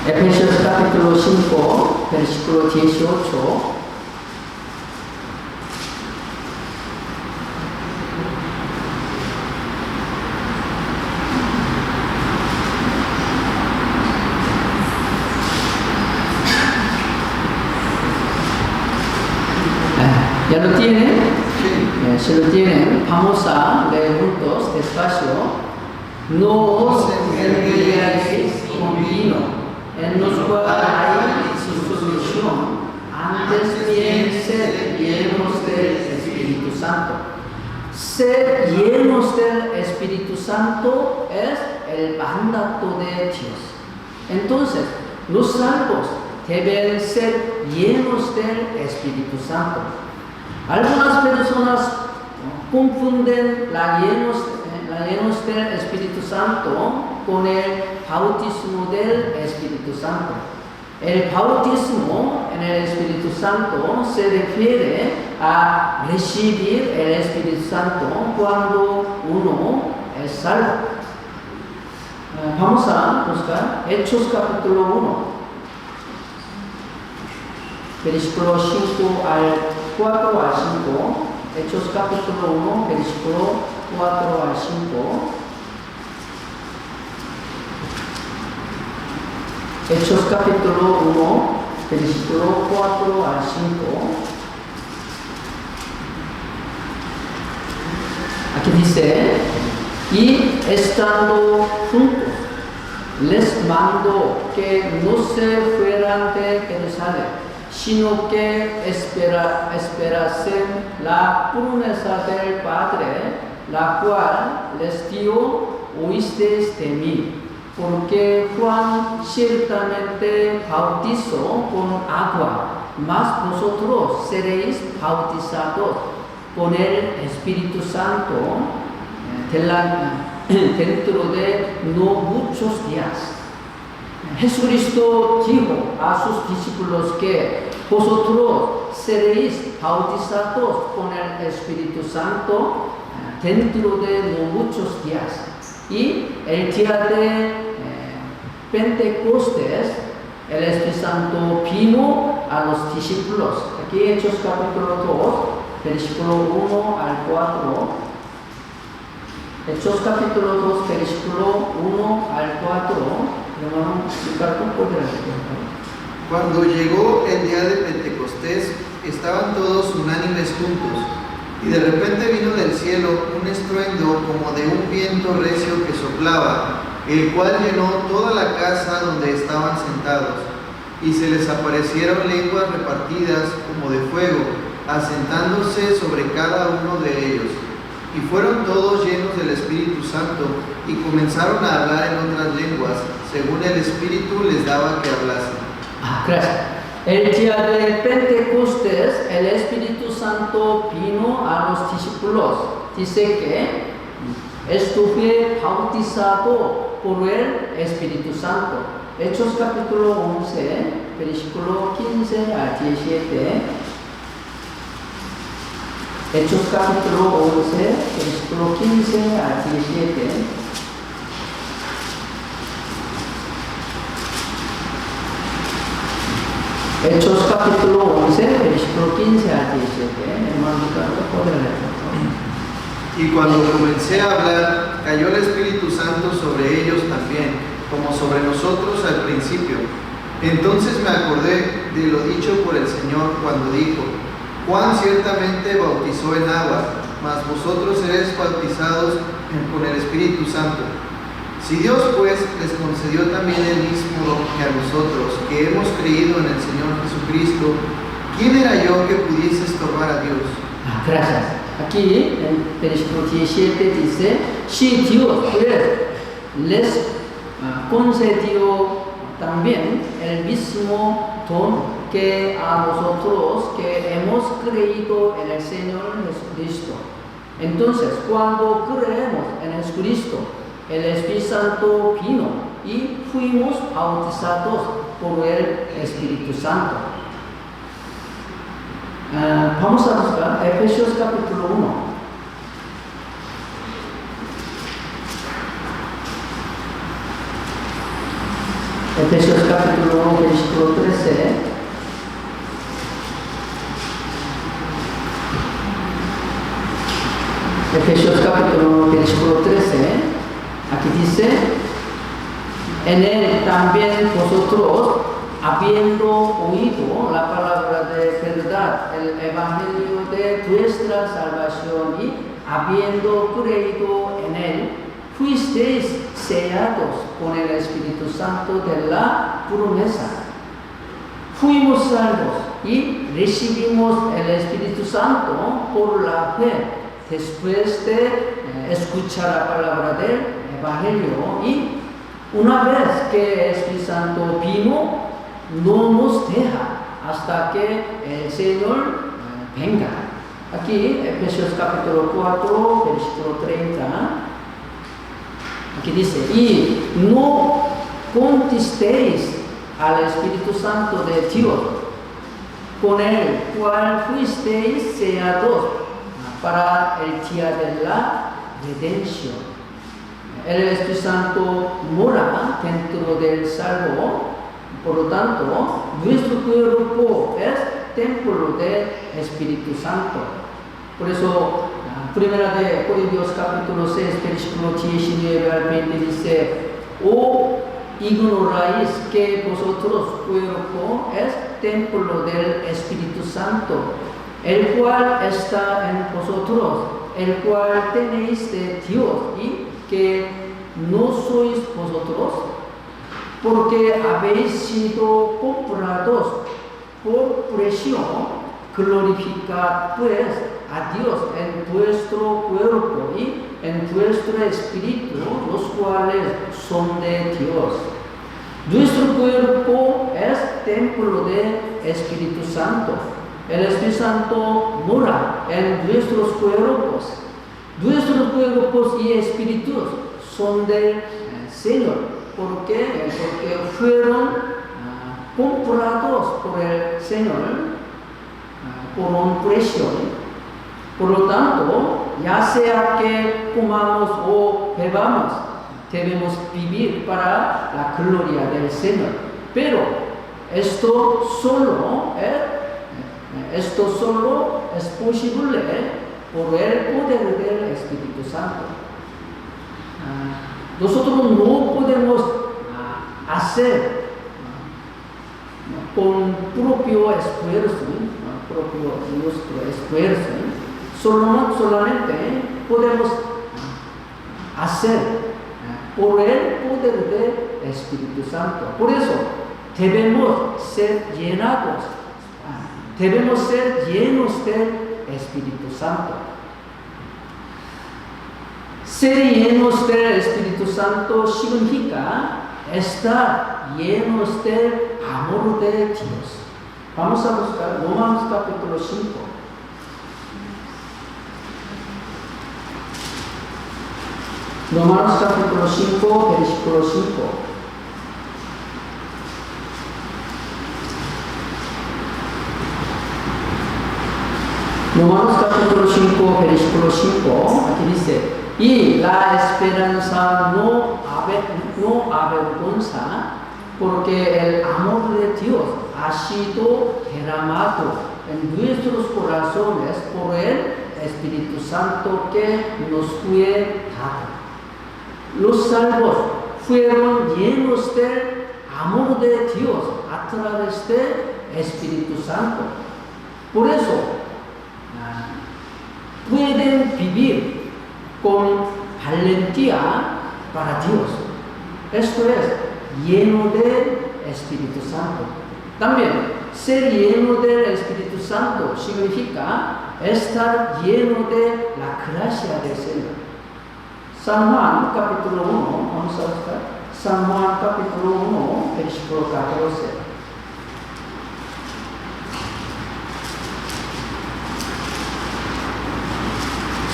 Efesios capítulo 5, versículo 18. ¿Ya lo tienen? Si lo tienen, vamos a leer juntos, despacio. No os embriaguéis con vino, en los cuales hay disolución, antes bien sed llenos del Espíritu Santo. Ser llenos del Espíritu Santo es el mandato de Dios. Entonces, los salvos deben ser llenos del Espíritu Santo. Algunas personas confunden la llenos del Espíritu Santo con el bautismo del Espíritu Santo. El bautismo en el Espíritu Santo se refiere a recibir el Espíritu Santo cuando uno es salvo. Vamos a buscar Hechos capítulo 1, versículo 5 al 4 al 5. Hechos capítulo 1, versículo 4 al 5. Hechos capítulo 1, versículo 4 al 5. Aquí dice, y estando juntos, les mandó que no se fueran de Jerusalén, sino que esperasen la promesa del Padre, la cual les dio, oísteis de mí. Porque Juan ciertamente bautizó con agua, mas vosotros seréis bautizados con el Espíritu Santo dentro de no muchos días. Jesucristo dijo a sus discípulos que vosotros seréis bautizados con el Espíritu Santo dentro de no muchos días. Y el día de Pentecostés, el Espíritu Santo vino a los discípulos. Aquí Hechos capítulo 2, versículo 1 al 4. Hechos capítulo 2, versículo 1 al 4. Cuando llegó el día de Pentecostés, estaban todos unánimes juntos, y de repente vino del cielo un estruendo como de un viento recio que soplaba, el cual llenó toda la casa donde estaban sentados, y se les aparecieron lenguas repartidas como de fuego, asentándose sobre cada uno de ellos. Y fueron todos llenos del Espíritu Santo, y comenzaron a hablar en otras lenguas, según el Espíritu les daba que hablasen. Gracias. El día de Pentecostés, el Espíritu Santo vino a los discípulos. Dice que estuve bautizado por el Espíritu Santo. Hechos capítulo 11, versículo 15 al 17. Hechos capítulo 11, versículo 15 al 17. Hechos capítulo 11, versículo 15 al 17. Hermano Ricardo, ¿puede leer? Y cuando comencé a hablar, cayó el Espíritu Santo sobre ellos también, como sobre nosotros al principio. Entonces me acordé de lo dicho por el Señor cuando dijo: Juan ciertamente bautizó en agua, mas vosotros seréis bautizados con el Espíritu Santo. Si Dios pues les concedió también el mismo don que a nosotros, que hemos creído en el Señor Jesucristo, ¿quién era yo que pudiese estorbar a Dios? Gracias. Aquí en versículo 17 dice, si Dios pues les concedió también el mismo don que a nosotros que hemos creído en el Señor Jesucristo. Entonces, cuando creemos en Jesucristo, el Espíritu Santo vino y fuimos bautizados por el Espíritu Santo. Vamos a buscar Efesios capítulo 1. Efesios capítulo 1, versículo 13. Efesios capítulo 1, versículo 13. Aquí dice, en él también vosotros, habiendo oído la palabra de verdad, el evangelio de vuestra salvación y habiendo creído en él, fuisteis sellados con el Espíritu Santo de la promesa. Fuimos salvos y recibimos el Espíritu Santo por la fe, después de escuchar la palabra del evangelio. Y una vez que el Espíritu Santo vino, no nos deja hasta que el Señor venga. Aquí, Efesios capítulo 4, versículo 30, aquí dice, y no contestéis al Espíritu Santo de Dios, con el cual fuisteis sellados para el día de la redención. El Espíritu Santo mora dentro del salvo. Por lo tanto, nuestro cuerpo es templo del Espíritu Santo. Por eso, primera de Corintios capítulo 6, versículo 19 al 20 dice, ¿o ignoráis que vosotros cuerpo es templo del Espíritu Santo, el cual está en vosotros, el cual tenéis de Dios y que no sois vosotros? Porque habéis sido comprados por precio. Glorificad pues a Dios en vuestro cuerpo y en vuestro espíritu, los cuales son de Dios. Nuestro cuerpo es templo del Espíritu Santo. El Espíritu Santo mora en nuestros cuerpos. Nuestros cuerpos y espíritus son del Señor. ¿Por qué? Porque fueron comprados por el Señor por un precio. Por lo tanto, ya sea que comamos o bebamos, debemos vivir para la gloria del Señor. Pero esto solo es posible por el poder del Espíritu Santo. Nosotros no podemos hacer con propio esfuerzo, nuestro esfuerzo, solamente podemos hacer por el poder del Espíritu Santo. Por eso debemos ser llenos del Espíritu Santo. Ser llenos del Espíritu Santo significa estar llenos del amor de Dios. Vamos a buscar Romanos capítulo 5. Romanos capítulo 5, versículo 5. Romanos capítulo 5, versículo 5, aquí dice, y la esperanza no avergonza, porque el amor de Dios ha sido derramado en nuestros corazones por el Espíritu Santo que nos fue dado. Los salvos fueron llenos del amor de Dios a través del Espíritu Santo. Por eso, pueden vivir con valentía para Dios. Esto es lleno del Espíritu Santo. También, ser lleno del Espíritu Santo significa estar lleno de la gracia del Señor. San Juan capítulo 1, vamos a buscar. San Juan capítulo 1, versículo 14.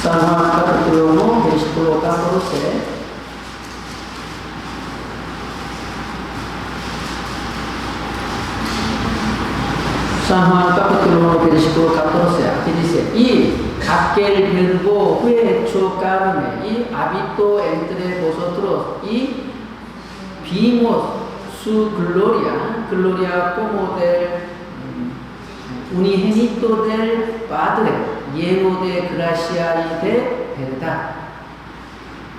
San Juan capítulo 1, versículo 14. San Juan capítulo 1, versículo 14, aquí dice, y aquel verbo fue hecho carne y habitó entre vosotros y vimos su gloria como del unigénito del Padre, lleno de gracia y de verdad.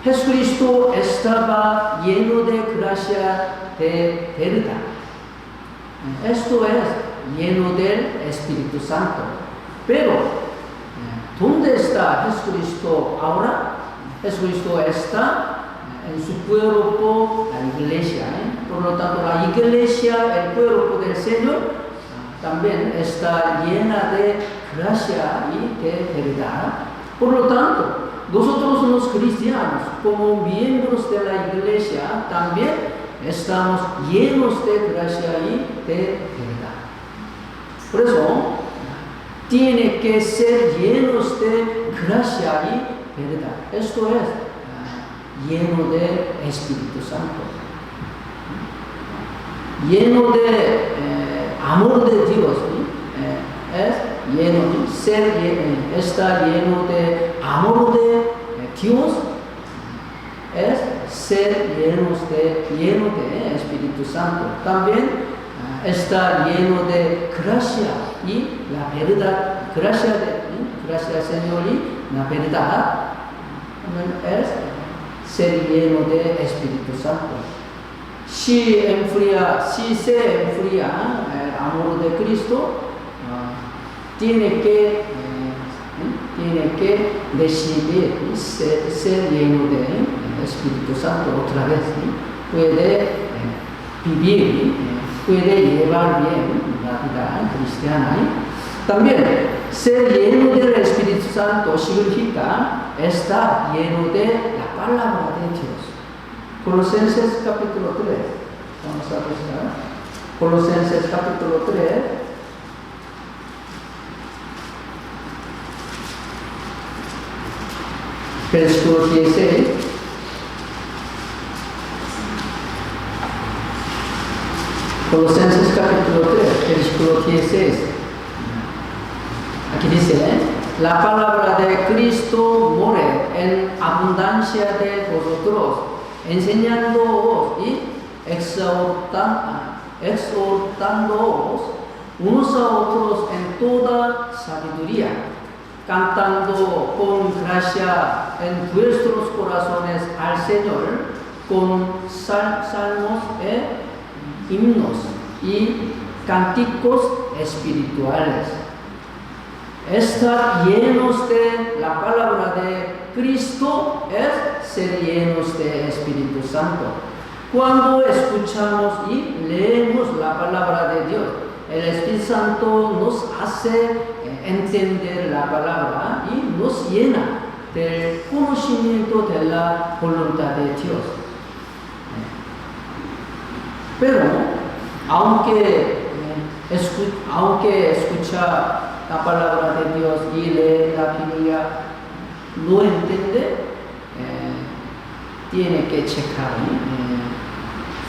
Jesucristo estaba lleno de gracia, de verdad. Esto es lleno del Espíritu Santo. Pero, ¿dónde está Jesucristo ahora? Jesucristo está en su cuerpo, la iglesia. Por lo tanto, la iglesia, el cuerpo del Señor, también está llena de gracia y de verdad. Por lo tanto, nosotros los cristianos, como miembros de la iglesia, también estamos llenos de gracia y de verdad. Por eso, tiene que ser llenos de gracia y verdad. Esto es lleno de Espíritu Santo. Lleno de amor de Dios. Es lleno, está lleno de amor de Dios. Es ser lleno de Espíritu Santo. También está lleno de gracia y la verdad. Gracia Señor y la verdad es ser lleno de Espíritu Santo. Si se enfría el amor de Cristo, tiene que recibir, ser lleno de Espíritu Santo otra vez. Puede vivir, puede llevar bien la vida cristiana. También, ser lleno del Espíritu Santo significa estar lleno de la palabra de Dios. Colosenses capítulo 3. Vamos a buscar. Colosenses capítulo 3. Versículo 16. Colosenses capítulo 3, versículo 16. Aquí dice, la palabra de Cristo more en abundancia de vosotros, enseñándoos y exhortándoos unos a otros en toda sabiduría, cantando con gracia en vuestros corazones al Señor, con salmos e himnos y cánticos espirituales. Estar llenos de la palabra de Cristo es ser llenos de Espíritu Santo. Cuando escuchamos y leemos la palabra de Dios, el Espíritu Santo nos hace entender la palabra y nos llena del conocimiento de la voluntad de Dios. Pero, aunque escucha la palabra de Dios y lee la Biblia, no entiende, tiene que checar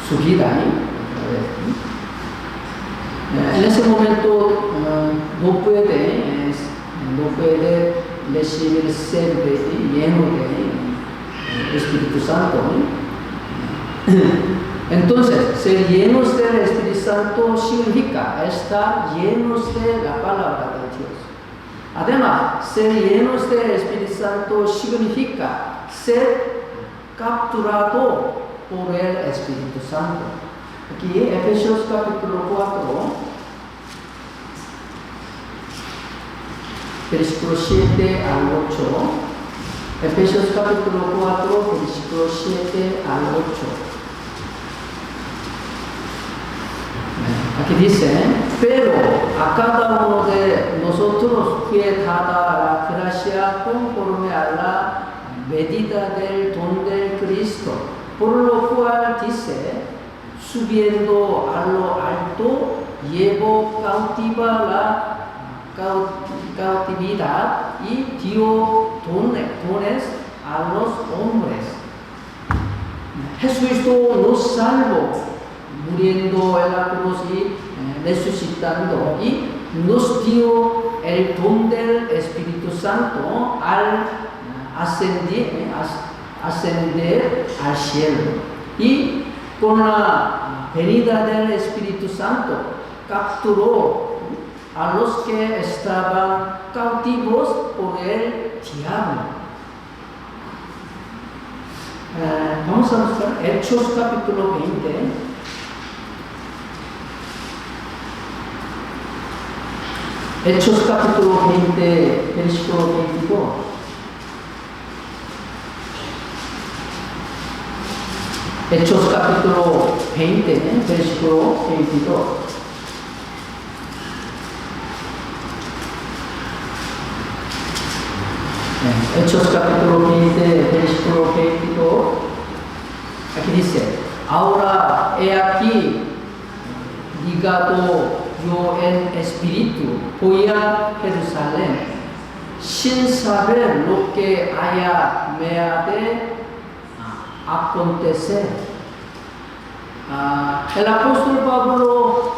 su vida. En ese momento no puede recibir ser lleno de Espíritu Santo. Entonces, ser llenos del Espíritu Santo significa estar llenos de la palabra de Dios. Además, ser llenos del Espíritu Santo significa ser capturado por el Espíritu Santo. Aquí, Efesios capítulo 4, versículo 7 al 8. Efesios capítulo 4, versículo 7 al 8. Aquí dice, pero a cada uno de nosotros fue dada la gracia conforme a la medida del don de Cristo, por lo cual dice, subiendo a lo alto, llevó cautiva la cautividad y dio dones a los hombres. Jesucristo nos salvó, muriendo en la cruz y resucitando, y nos dio el don del Espíritu Santo al ascender al cielo. Y con la venida del Espíritu Santo capturó a los que estaban cautivos por el diablo. Vamos a buscar Hechos capítulo 20. Hechos capítulo 20, versículo 22. Hechos capítulo 20, versículo 22. Hechos capítulo 20, versículo 22. Aquí dice, ahora he aquí, ligado yo en espíritu, voy a Jerusalén, sin saber lo que me ha de acontecer. El apóstol Pablo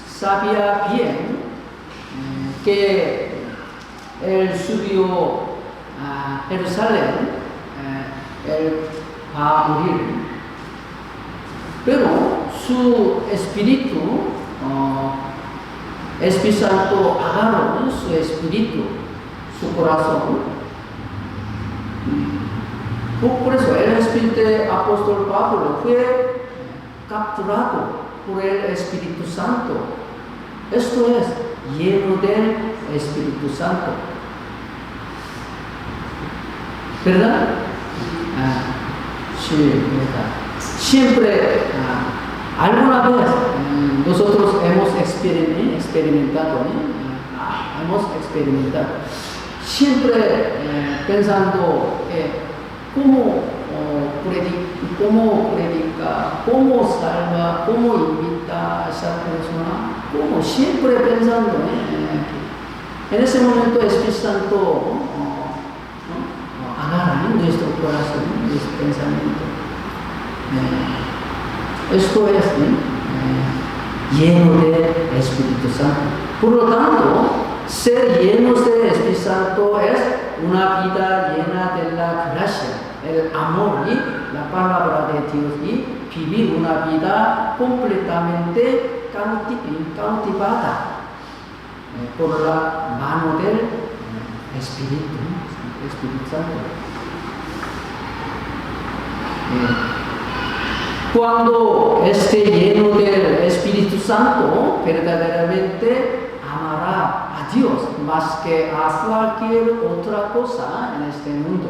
sabía bien que él subió a Jerusalén, él va a morir, pero su espíritu, Espíritu Santo agarró su espíritu, su corazón. Por eso el espíritu del apóstol Pablo fue capturado por el Espíritu Santo. Esto es, lleno del Espíritu Santo. ¿Verdad? Sí, verdad. Siempre, alguna vez nosotros hemos experimentado, siempre pensando cómo predica, cómo salva, cómo invita a esa persona, cómo siempre pensando en ese momento el Espíritu Santo agarra nuestro corazón, nuestro pensamiento. Esto es lleno del Espíritu Santo. Por lo tanto, ser llenos del Espíritu Santo es una vida llena de la gracia, el amor y la palabra de Dios, y vivir una vida completamente cautivada por la mano del Espíritu Santo. Cuando esté lleno del Espíritu Santo, verdaderamente amará a Dios más que a cualquier otra cosa en este mundo.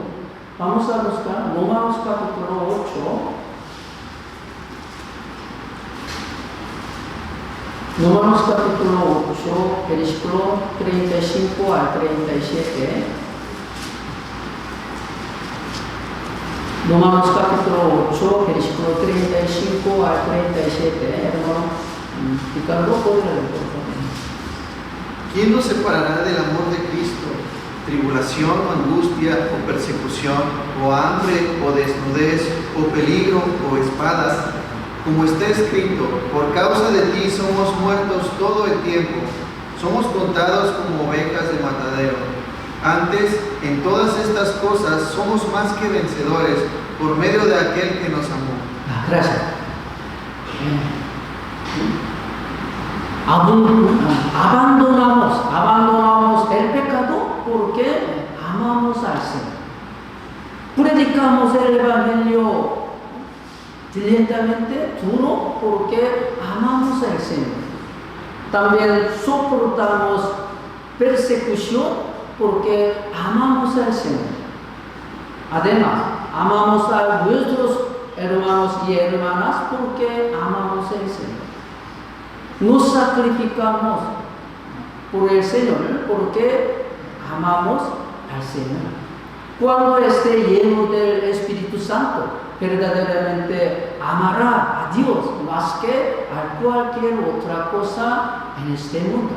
Vamos a buscar Romanos capítulo 8. Romanos capítulo 8, versículo 35 al 37. Romanos capítulo 8, versículo 35 al 37. Hermano Ricardo, ¿puede leer, por favor? ¿Quién nos separará del amor de Cristo? ¿Tribulación o angustia o persecución o hambre o desnudez o peligro o espada? Como está escrito, por causa de ti somos muertos todo el tiempo, somos contados como ovejas de matadero. Antes, en todas estas cosas somos más que vencedores por medio de aquel que nos amó. Gracias. Abandonamos el pecado porque amamos al Señor. Predicamos el Evangelio diligentemente, duro, porque amamos al Señor. También soportamos persecución porque amamos al Señor. Además, amamos a nuestros hermanos y hermanas porque amamos al Señor. Nos sacrificamos por el Señor porque amamos al Señor. Cuando esté lleno del Espíritu Santo, verdaderamente amará a Dios más que a cualquier otra cosa en este mundo.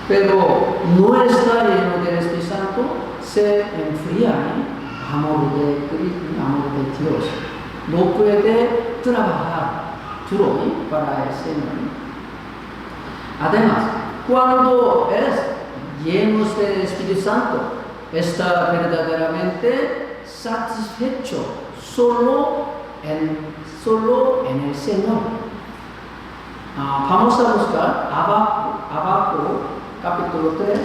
Pero no está lleno del Espíritu Santo, se enfría el amor de Dios. No puede trabajar duro para el Señor. Además, cuando es lleno del Espíritu Santo, está verdaderamente satisfecho solo en el Señor. Vamos a buscar abajo capítulo 3.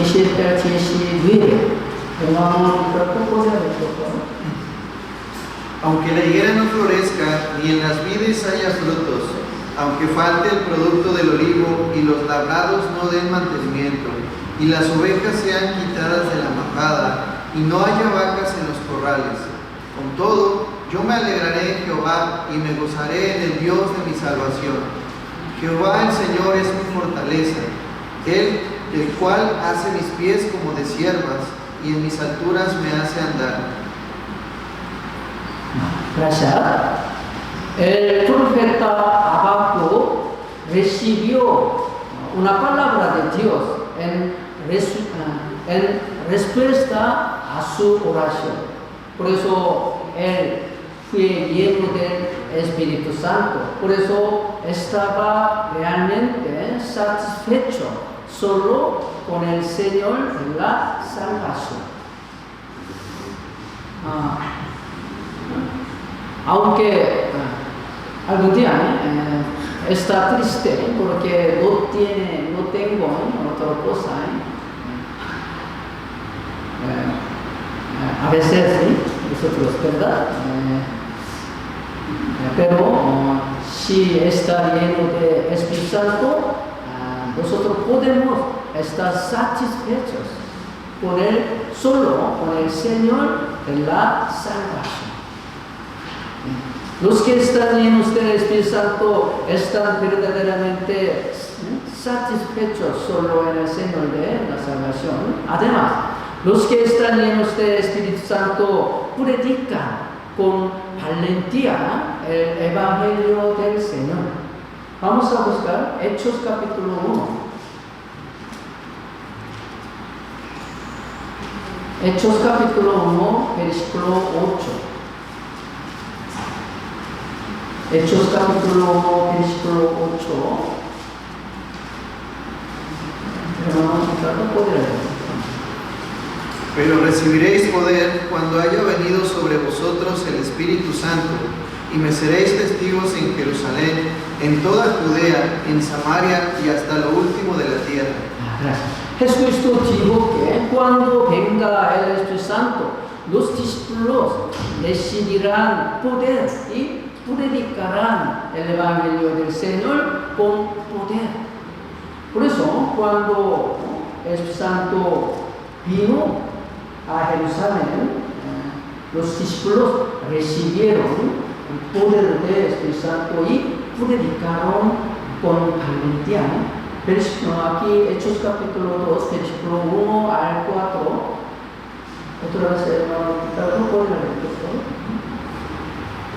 77, 79. Hermano, ¿cómo Aunque la higuera no florezca, ni en las vides haya frutos, aunque falte el producto del olivo y los labrados no den mantenimiento, y las ovejas sean quitadas de la majada, y no haya vacas en los corrales, con todo, yo me alegraré en Jehová y me gozaré en el Dios de mi salvación. Jehová el Señor es mi fortaleza, Él, el cual hace mis pies como de siervas, y en mis alturas me hace andar. Gracias. El profeta Habacuc recibió una palabra de Dios en respuesta a su oración. Por eso él fue lleno del Espíritu Santo. Por eso estaba realmente satisfecho solo con el Señor en la salvación. Aunque algún día está triste porque no tengo otra cosa. A veces sí, nosotros, ¿verdad? Pero si está lleno de Espíritu Santo, nosotros podemos estar satisfechos con él, solo con el Señor en la salvación. Los que están llenos del Espíritu Santo están verdaderamente satisfechos solo en el Señor de la salvación. Además, los que están llenos del Espíritu Santo predican con valentía el Evangelio del Señor. Vamos a buscar Hechos capítulo 1. Hechos capítulo 1, versículo 8. Hechos capítulo 1, versículo 8. Pero recibiréis poder cuando haya venido sobre vosotros el Espíritu Santo, y me seréis testigos en Jerusalén, en toda Judea, en Samaria y hasta lo último de la tierra. Jesucristo dijo que cuando venga el Espíritu Santo, los discípulos recibirán poder y predicarán el Evangelio del Señor con poder. Por eso, cuando el Espíritu Santo vino a Jerusalén, los discípulos recibieron el poder del Espíritu Santo y predicaron con valentía. Aquí, Hechos capítulo 2, versículo 1 al 4. Otra vez, hermano,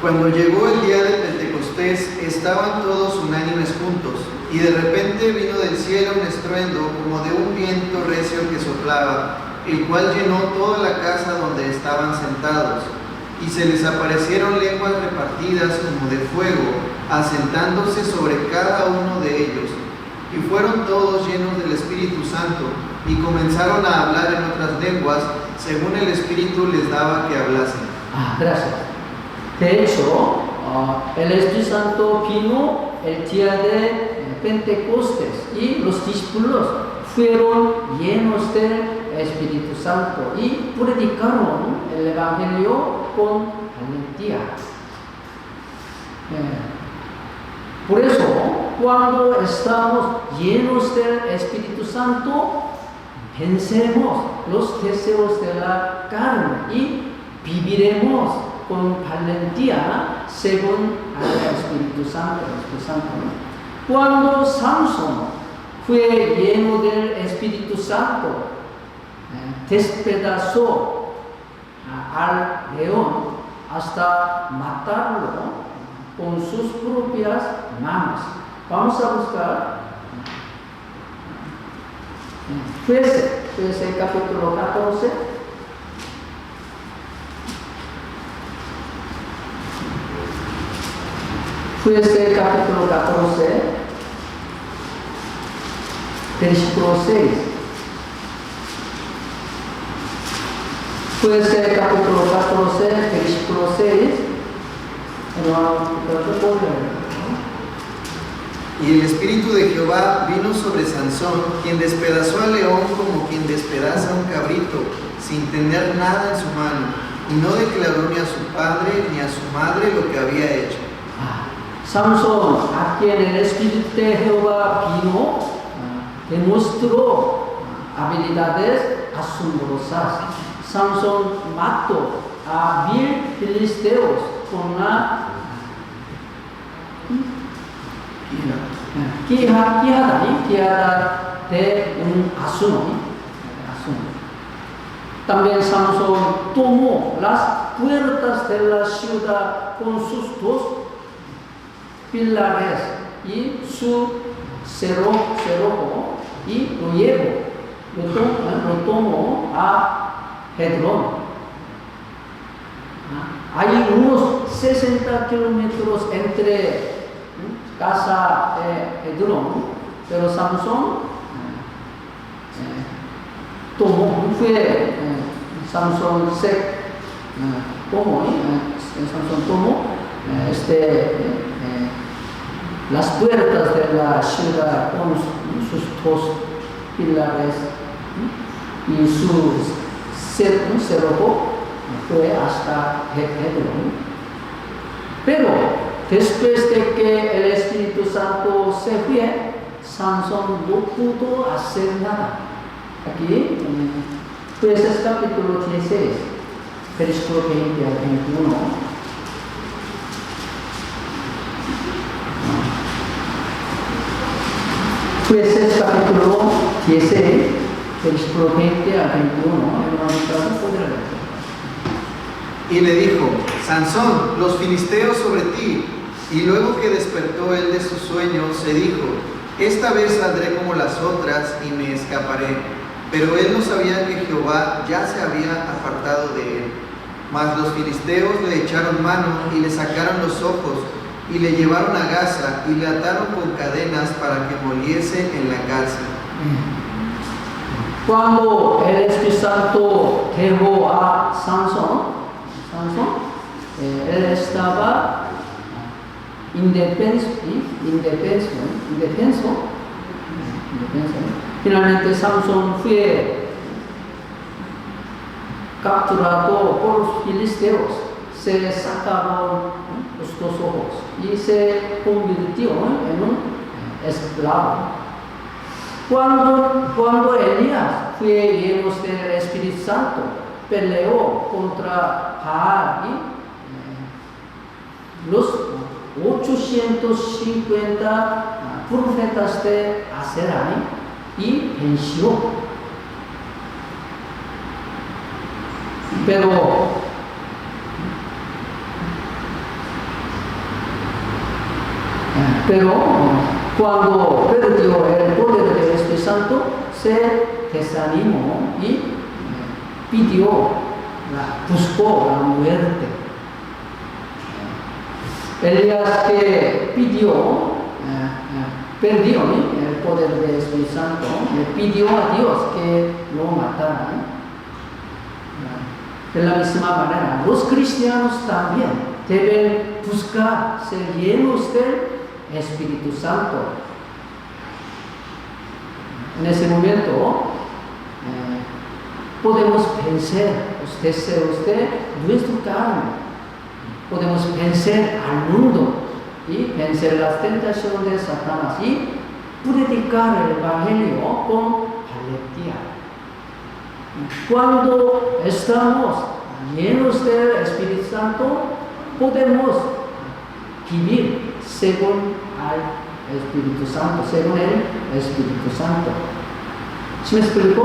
Cuando llegó el día de Pentecostés, estaban todos unánimes juntos, y de repente vino del cielo un estruendo como de un viento recio que soplaba, el cual llenó toda la casa donde estaban sentados, y se les aparecieron lenguas repartidas como de fuego, asentándose sobre cada uno de ellos. Y fueron todos llenos del Espíritu Santo, y comenzaron a hablar en otras lenguas, según el Espíritu les daba que hablasen. Gracias. De hecho, el Espíritu Santo vino el día de Pentecostés, y los discípulos fueron llenos del Espíritu Santo y predicaron el Evangelio con valentía. Por eso, cuando estamos llenos del Espíritu Santo, vencemos los deseos de la carne y viviremos con valentía según el Espíritu Santo. Cuando Samson fue lleno del Espíritu Santo, despedazó al león hasta matarlo con sus propias manos. Vamos a buscar Jueces capítulo 14. Jueces capítulo 14, versículo 6. Jueces capítulo 14, versículo 6. Y el Espíritu de Jehová vino sobre Sansón, quien despedazó al león como quien despedaza un cabrito, sin tener nada en su mano, y no declaró ni a su padre ni a su madre lo que había hecho. Sansón, a quien el Espíritu de Jehová vino, demostró habilidades asombrosas. Sansón mató a 1000 filisteos con la quijada de un asno. También Sansón tomó las puertas de la ciudad con sus 2 pilares y su cerrojo y lo llevó, lo tomó a Hebrón. Hay unos 60 kilómetros entre casa de Hebrón, pero Sansón tomó, Sansón tomó las puertas de la ciudad con sus 2 pilares y su cerrojo fue hasta Hebrón. Pero después de que el Espíritu Santo se fue, Sansón no pudo hacer nada. Aquí, Jueces capítulo 16, versículo 20 al 21. Jueces capítulo 16, versículo 20 al 21. Y le dijo: Sansón, los filisteos sobre ti. Y luego que despertó él de su sueño, se dijo: esta vez saldré como las otras y me escaparé. Pero él no sabía que Jehová ya se había apartado de él. Mas los filisteos le echaron mano y le sacaron los ojos y le llevaron a Gaza y le ataron con cadenas para que moliese en la cárcel. Cuando el Espíritu Santo dejó a Sansón, él estaba indefenso. Finalmente Sansón fue capturado por los filisteos, se sacaron los 2 ojos y se convirtió en un esclavo. Cuando Elías fue lleno del Espíritu Santo, peleó contra Baal y los 850 profetas de Acera y venció. Pero cuando perdió el poder del Espíritu Santo, se desanimó y buscó la muerte. Elías que perdió el poder del Espíritu Santo, le pidió a Dios que lo matara. De la misma manera, los cristianos también deben buscar ser llenos del Espíritu Santo. En ese momento podemos vencer los deseos de nuestro carne, podemos vencer al mundo y vencer las tentaciones de Satanás y predicar el Evangelio con valentía. Cuando estamos llenos del Espíritu Santo, podemos vivir según el Espíritu Santo, según el Espíritu Santo. ¿Sí me explico?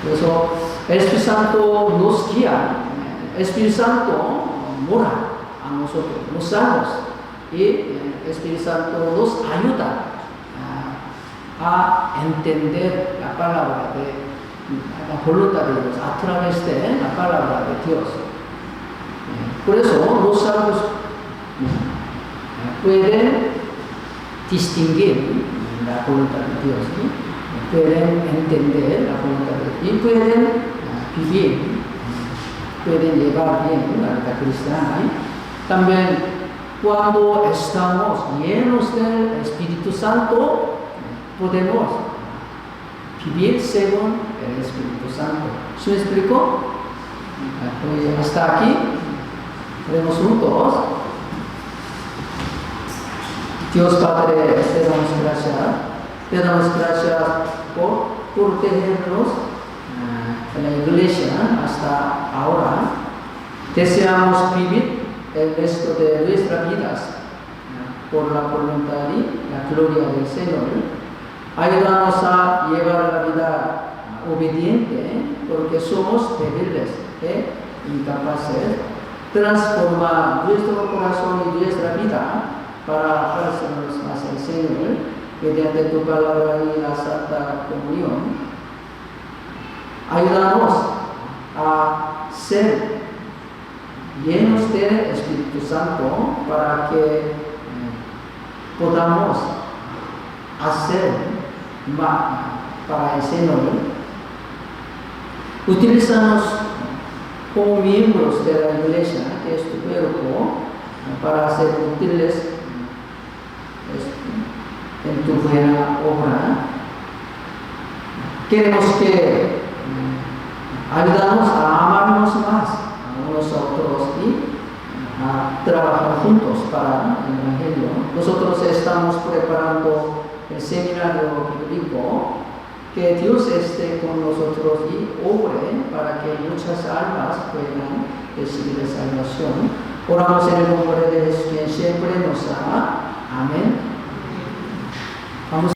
Por eso el Espíritu Santo nos guía, el Espíritu Santo mora a nosotros, nos salvamos, y el Espíritu Santo nos ayuda a entender la palabra de la voluntad de Dios a través de la palabra de Dios. Por eso los salvos pueden distinguir la voluntad de Dios, pueden entender la voluntad de Dios y pueden vivir, pueden llevar bien la vida cristiana. También cuando estamos llenos del Espíritu Santo, podemos vivir según el Espíritu Santo. ¿Se me explicó? Hasta aquí, vemos juntos. Dios Padre, te damos gracias por protegernos en la iglesia hasta ahora. Deseamos vivir el resto de nuestras vidas por la voluntad y la gloria del Señor. Ayúdanos a llevar la vida obediente, porque somos débiles e incapaces. Transforma nuestro corazón y nuestra vida para parecernos más al Señor, mediante tu palabra y la Santa Comunión. Ayúdanos a ser llenos del Espíritu Santo para que podamos hacer más para el Señor. Utilizamos como miembros de la iglesia, que es tu cuerpo, para ser útiles en tu buena obra. Queremos que ayudamos a amarnos más a unos a otros y a trabajar juntos para el Evangelio. Nosotros estamos preparando el seminario bíblico. Que Dios esté con nosotros y obre para que muchas almas puedan recibir salvación. Oramos en el nombre de Jesús, quien siempre nos ama. Amén.